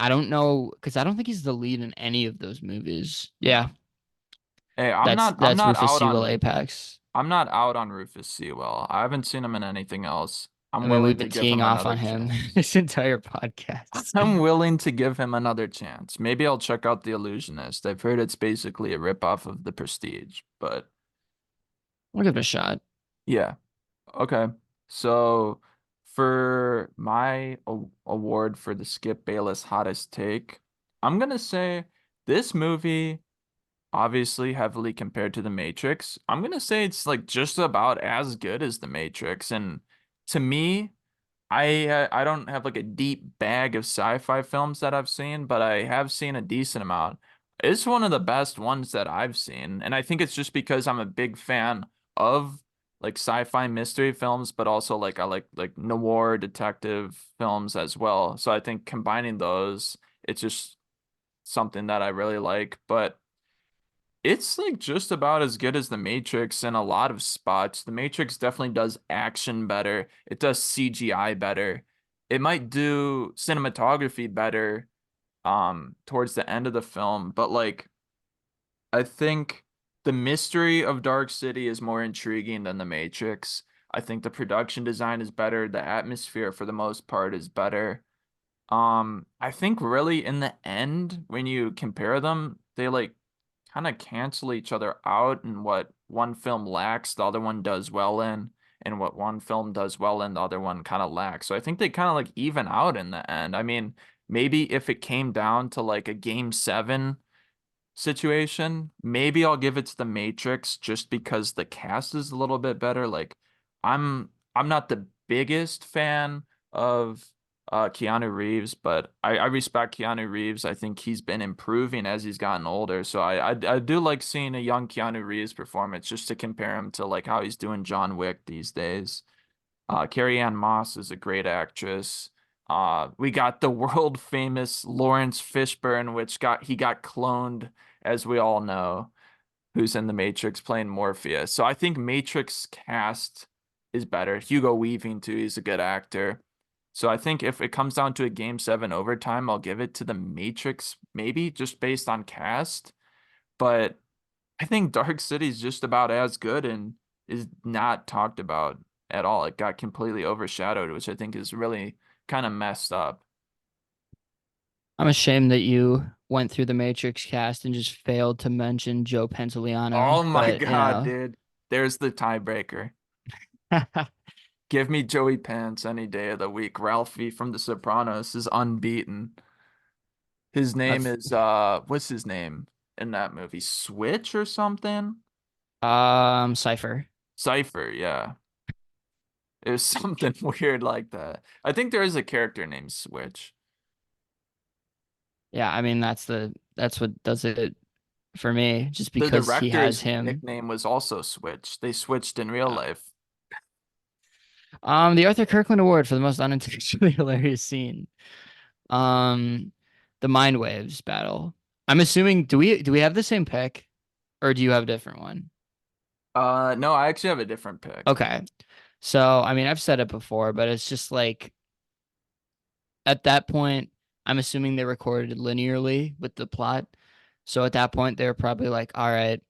I don't know because I don't think he's the lead in any of those movies. No. Yeah, Hey, I'm that's not Rufus out Sewell on Apex. Rufus Sewell. I haven't seen him in anything else. I I'm mean, we've willing been to give teeing him off another on him chance. this entire podcast. I'm willing to give him another chance. Maybe I'll check out The Illusionist. I've heard it's basically a ripoff of The Prestige, but I'll give it a shot. yeah. Okay. So for my award for the Skip Bayless hottest take, I'm gonna say this movie obviously heavily compared to The Matrix. I'm gonna say it's like just about as good as The Matrix. And to me, I don't have like a deep bag of sci-fi films that I've seen, but I have seen a decent amount. It's one of the best ones that I've seen, and I think it's just because I'm a big fan of like sci-fi mystery films, but also like I like noir detective films as well. So I think combining those, it's just something that I really like. But it's like just about as good as The Matrix in a lot of spots. The Matrix definitely does action better. It does CGI better. It might do cinematography better towards the end of the film, but like I think the mystery of Dark City is more intriguing than The Matrix. I think the production design is better. The atmosphere, for the most part, is better. I think really in the end, when you compare them, they like kind of cancel each other out, and what one film lacks, the other one does well in, and what one film does well in, the other one kind of lacks. So I think they kind of like even out in the end. I mean, maybe if it came down to like a game 7 situation, maybe I'll give it to The Matrix just because the cast is a little bit better. Like I'm not the biggest fan of Keanu Reeves, but I respect Keanu Reeves. I think he's been improving as he's gotten older. So I do like seeing a young Keanu Reeves performance just to compare him to like how he's doing John Wick these days. Carrie Ann Moss is a great actress. We got the world famous Lawrence Fishburne, which got cloned, as we all know, who's in the Matrix playing Morpheus. So I think Matrix cast is better. Hugo Weaving too, he's a good actor. So I think if it comes down to a game 7 overtime, I'll give it to the Matrix, maybe just based on cast. But I think Dark City is just about as good and is not talked about at all. It got completely overshadowed, which I think is really kind of messed up. I'm ashamed that you went through the Matrix cast and just failed to mention Joe Oh Pantoliano, my but God, dude. There's the tiebreaker. Give me Joey Pants any day of the week. Ralphie from The Sopranos is unbeaten. His name that's is what's his name in that movie? Switch or something? Cypher. Cypher, yeah. It was something weird like that. I think there is a character named Switch. Yeah, I mean that's what does it for me, just The because he has director's him. nickname was also Switch. They switched in real Uh, life. the Arthur Kirkland Award for the most unintentionally hilarious scene. Um, the Mind Waves battle. I'm assuming do we have the same pick, or do you have a different one? No, I actually have a different pick. Okay. So, I mean, I've said it before, but it's just like at that point, I'm assuming they recorded linearly with the plot. So at that point, they were probably like, all right,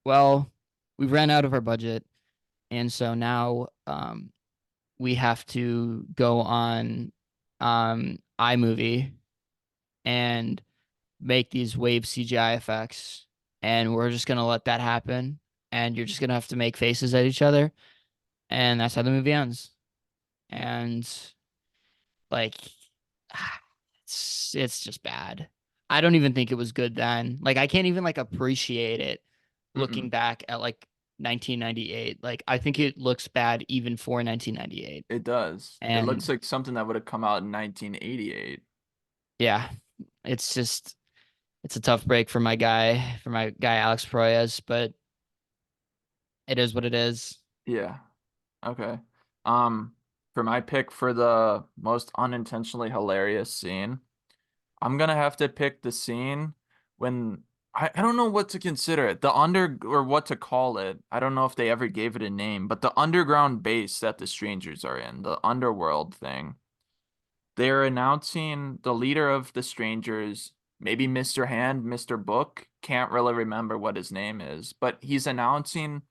well, we ran out of our budget. And so now we have to go on iMovie and make these wave CGI effects. And we're just going to let that happen. And you're just going to have to make faces at each other. And that's how the movie ends. And like, it's just bad. I don't even think it was good then. Like I can't even like appreciate it looking Mm-mm. back at like 1998. Like I think it looks bad even for 1998. It does. It looks And like something that would have come out in 1988. yeah, it's just it's a tough break for my guy Alex Proyas, but it is what it is. Yeah. Okay. Um, for my pick for the most unintentionally hilarious scene, I'm gonna have to pick the scene when I don't know what to consider it. The under or what to call it. I don't know if they ever gave it a name, but the underground base that the strangers are in, the underworld thing. They're announcing the leader of the strangers, maybe Mr. Hand, Mr. Book, can't really remember what his name is, but he's announcing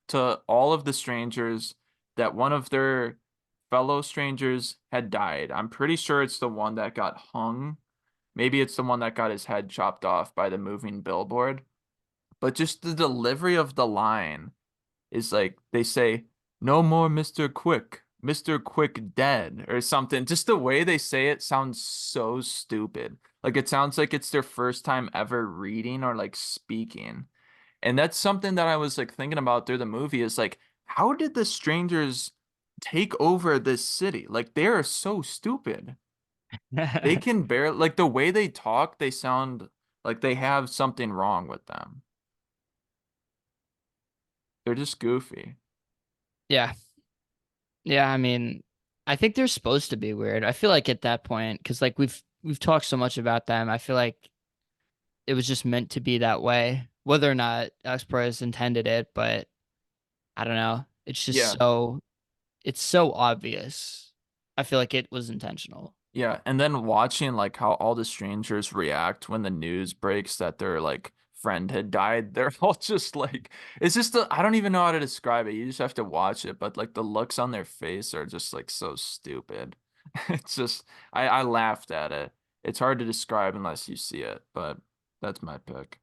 to all of the strangers that one of their fellow strangers had died. I'm pretty sure it's the one that got hung. Maybe it's the one that got his head chopped off by the moving billboard. But just the delivery of the line is like they say, "No more Mr. Quick, Mr. Quick dead," or something. Just the way they say it sounds so stupid. Like it sounds like it's their first time ever reading or like speaking. And that's something that I was like thinking about through the movie is like, how did the strangers take over this city? Like they are so stupid. They can barely like the way they talk, they sound like they have something wrong with them. They're just goofy. Yeah. Yeah, I mean, I think they're supposed to be weird. I feel like at that point, because like we've talked so much about them, I feel like it was just meant to be that way. Whether or not Alex Proyas intended it, but I don't know. It's just Yeah. so it's so obvious. I feel like it was intentional. Yeah, and then watching like how all the strangers react when the news breaks that their like friend had died. They're all just like, it's just, I don't even know how to describe it. You just have to watch it. But like the looks on their face are just like so stupid. It's just, I laughed at it. It's hard to describe unless you see it, but that's my pick.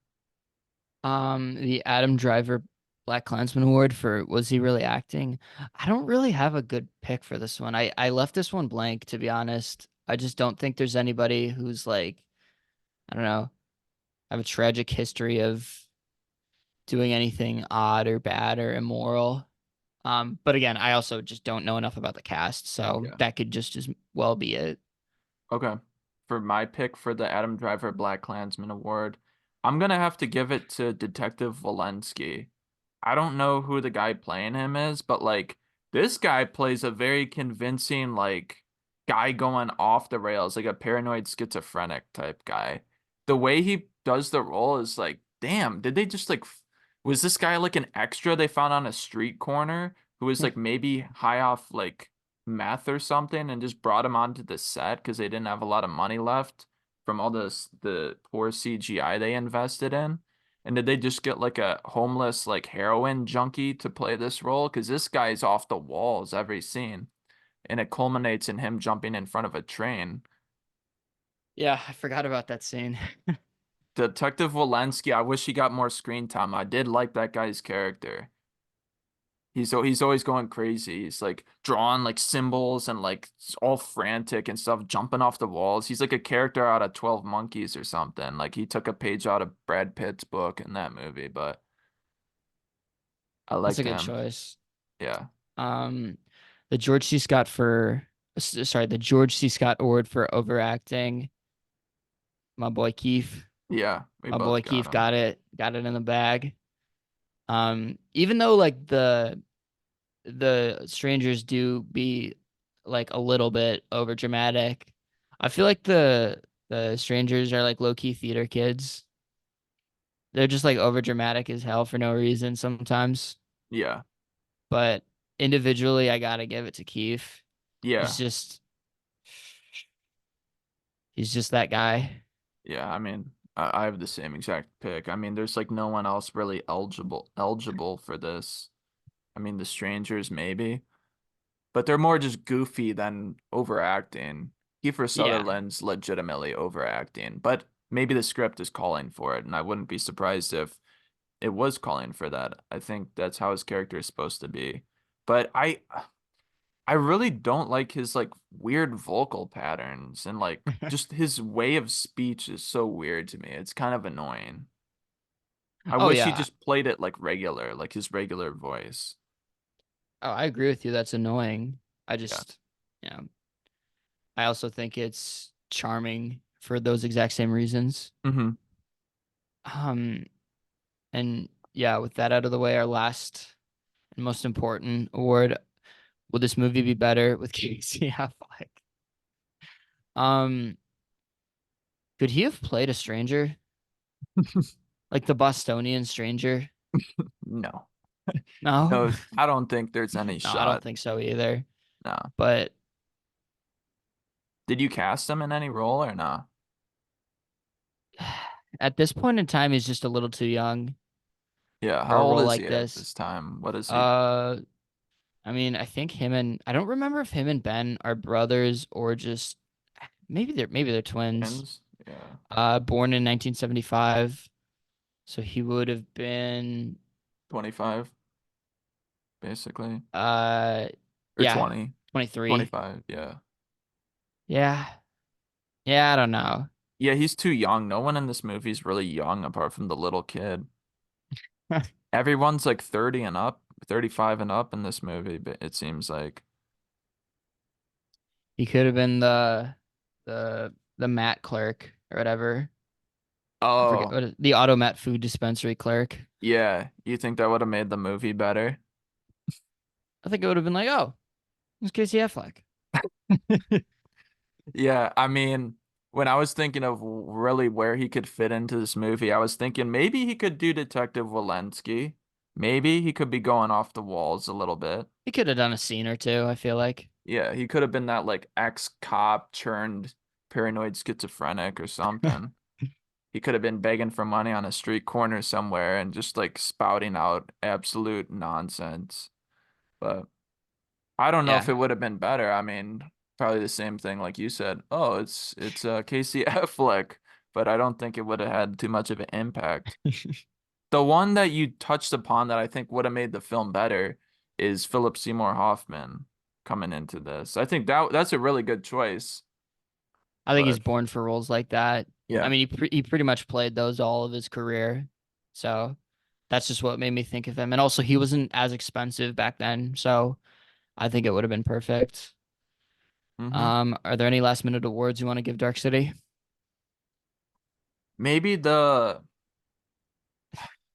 The Adam Driver Black Klansman Award for was he really acting? I don't really have a good pick for this one. I left this one blank, to be honest. I just don't think there's anybody who's like, I don't know, have a tragic history of doing anything odd or bad or immoral. But again, I also just don't know enough about the cast, so Yeah. that could just as well be it. Okay. For my pick for the Adam Driver Black Klansman Award, I'm gonna have to give it to Detective Walensky. I don't know who the guy playing him is, but like this guy plays a very convincing like guy going off the rails, like a paranoid schizophrenic type guy. The way he does the role is like, damn, did they just like was this guy like an extra they found on a street corner who was like maybe high off like meth or something and just brought him onto the set because they didn't have a lot of money left from all the poor CGI they invested in? And did they just get like a homeless like heroin junkie to play this role? Because this guy's off the walls every scene, and it culminates in him jumping in front of a train. Yeah, I forgot about that scene. Detective Walensky, I wish he got more screen time. I did like that guy's character. He's always going crazy. He's like drawing like symbols and like all frantic and stuff, jumping off the walls. He's like a character out of 12 Monkeys or something. Like he took a page out of Brad Pitt's book in that movie, but I That's a liked good him. choice. Yeah. Um, the George C. Scott for, sorry, the George C. Scott Award for overacting. My boy Keith, Yeah, we my both boy got Keith him. got it in the bag. Even though like the strangers do be like a little bit over dramatic, I feel like the strangers are like low key theater kids. They're just like over dramatic as hell for no reason sometimes. Yeah. But individually, I gotta give it to Keith. He's Yeah. just he's just that guy. Yeah. I mean, I have the same exact pick. I mean, there's like no one else really eligible for this. I mean, the strangers maybe, but they're more just goofy than overacting. Kiefer Yeah. Sutherland's legitimately overacting, but maybe the script is calling for it, and I wouldn't be surprised if it was calling for that. I think that's how his character is supposed to be. But I really don't like his like weird vocal patterns and like just his way of speech is so weird to me. It's kind of annoying. I Oh wish he yeah. just played it like regular, like his regular voice. Oh, I agree with you. That's annoying. I Yeah. just, yeah. I also think it's charming for those exact same reasons. Hmm. Um, and yeah, with that out of the way, our last and most important award, will this movie be better with Casey Affleck? Um, could he have played a stranger? Like the Bostonian stranger? No. No. No, I don't think there's any No, I don't shot. think so either. No. But Did you cast him in any role or not? at this point in time, he's just a little too young Yeah, for how a old role is like he at this. this time? What is he? Uh, I mean, I think him and I don't remember if him and Ben are brothers or just maybe they're twins. Twins? Yeah. Born in 1975, so he would have been 25, basically. uh Or yeah, 20. 23. 25, yeah. Yeah. Yeah, I don't know. Yeah, he's too young. No one in this movie is really young apart from the little kid. Everyone's like 30 and up, 35 and up in this movie, but it seems like. He could have been the mat clerk or whatever. I forget Oh, what the automat food dispensary clerk. yeah. You think that would have made the movie better? I think it would have been like, oh, it's Casey Affleck. Yeah, I mean, when I was thinking of really where he could fit into this movie, I was thinking maybe he could do Detective Walensky. Maybe he could be going off the walls a little bit. He could have done a scene or two, I feel like. Yeah, he could have been that like ex-cop turned paranoid schizophrenic or something. he could have been begging for money on a street corner somewhere and just like spouting out absolute nonsense. But I don't know if Yeah. it would have been better. I mean, probably the same thing like you said. Oh, it's Casey Affleck, but I don't think it would have had too much of an impact. The one that you touched upon that I think would have made the film better is Philip Seymour Hoffman coming into this. I think that's a really good choice. I think he's But born for roles like that. I yeah. mean, he pretty much played those all of his career. So that's just what made me think of him. And also, he wasn't as expensive back then, so I think it would have been perfect. hmm Are there any last minute awards you want to give Dark City? Maybe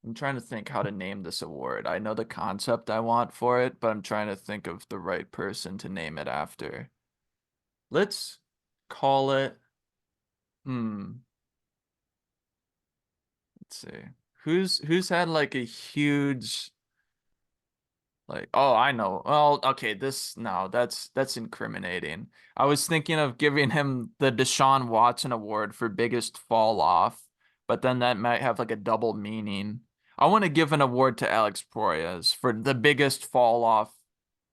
I'm trying to think how to name this award. I know the concept I want for it, but I'm trying to think of the right person to name it after. Let's call it, hmm, let's see. Who's had like a huge like, oh, I know. Well, okay, this no, that's incriminating. I was thinking of giving him the Deshaun Watson Award for biggest fall off, but then that might have like a double meaning. I want to give an award to Alex Proyas for the biggest fall off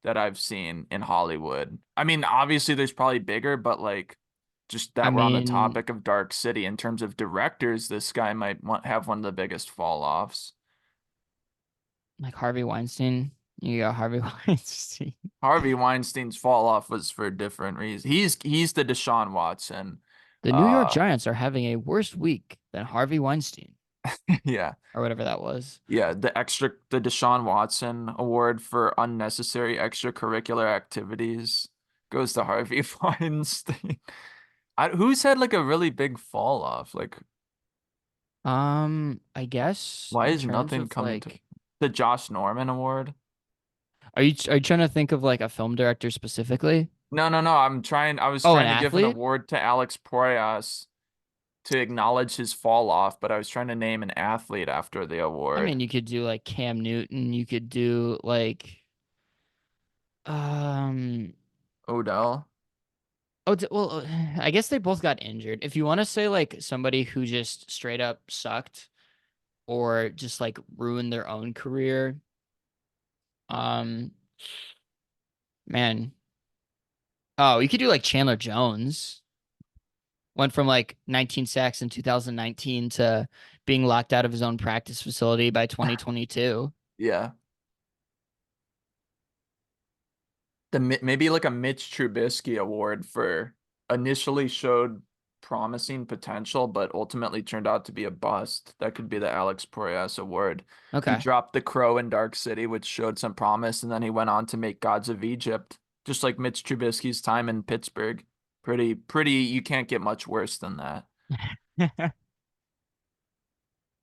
that I've seen in Hollywood. I mean, obviously there's probably bigger, but like just I that we're on the mean, topic of Dark City in terms of directors, this guy might have one of the biggest fall offs. like Harvey Weinstein. You got Harvey Weinstein. Harvey Weinstein's fall off was for different reasons. He's the Deshaun Watson. The New York Uh Giants are having a worse week than Harvey Weinstein yeah. or whatever that was. Yeah, the Deshaun Watson award for unnecessary extracurricular activities goes to Harvey Weinstein. Who's had like a really big fall off? Like I guess why in is terms nothing of coming to like, the Josh Norman award? are you trying to think of like a film director specifically? No, no, no. I was Oh, an trying to give an athlete? award to Alex Proyas to acknowledge his fall off, but I was trying to name an athlete after the I award. mean, you could do like Cam Newton. You could do like, um, Odell. well, I guess they both got injured. If you want to say like somebody who just straight up sucked or just like ruined their own career, um, man, oh, you could do like Chandler Jones. Went from like 19 sacks in 2019 to being locked out of his own practice facility by 2022. Yeah. Maybe like a Mitch Trubisky award for initially showed promising potential, but ultimately turned out to be a bust. That could be the Alex Proyas award. He Okay. dropped The Crow in Dark City, which showed some promise, and then he went on to make Gods of Egypt, just like Mitch Trubisky's time in Pittsburgh. Pretty, you can't get much worse than that.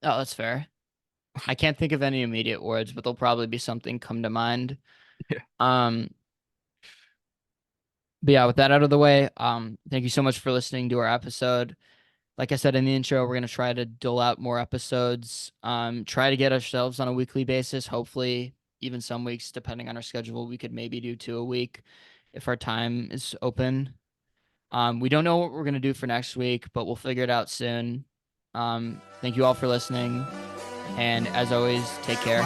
Oh, that's fair. I can't think of any immediate words, but there'll probably be something come to mind. Yeah. Um, but yeah, with that out of the way, thank you so much for listening to our episode. Like I said in the intro, we're gonna try to dole out more episodes. Try to get ourselves on a weekly basis. Hopefully, even some weeks, depending on our schedule, we could maybe do two a week if our time is open. We don't know what we're gonna do for next week, but we'll figure it out soon. Thank you all for listening, and as always, take care.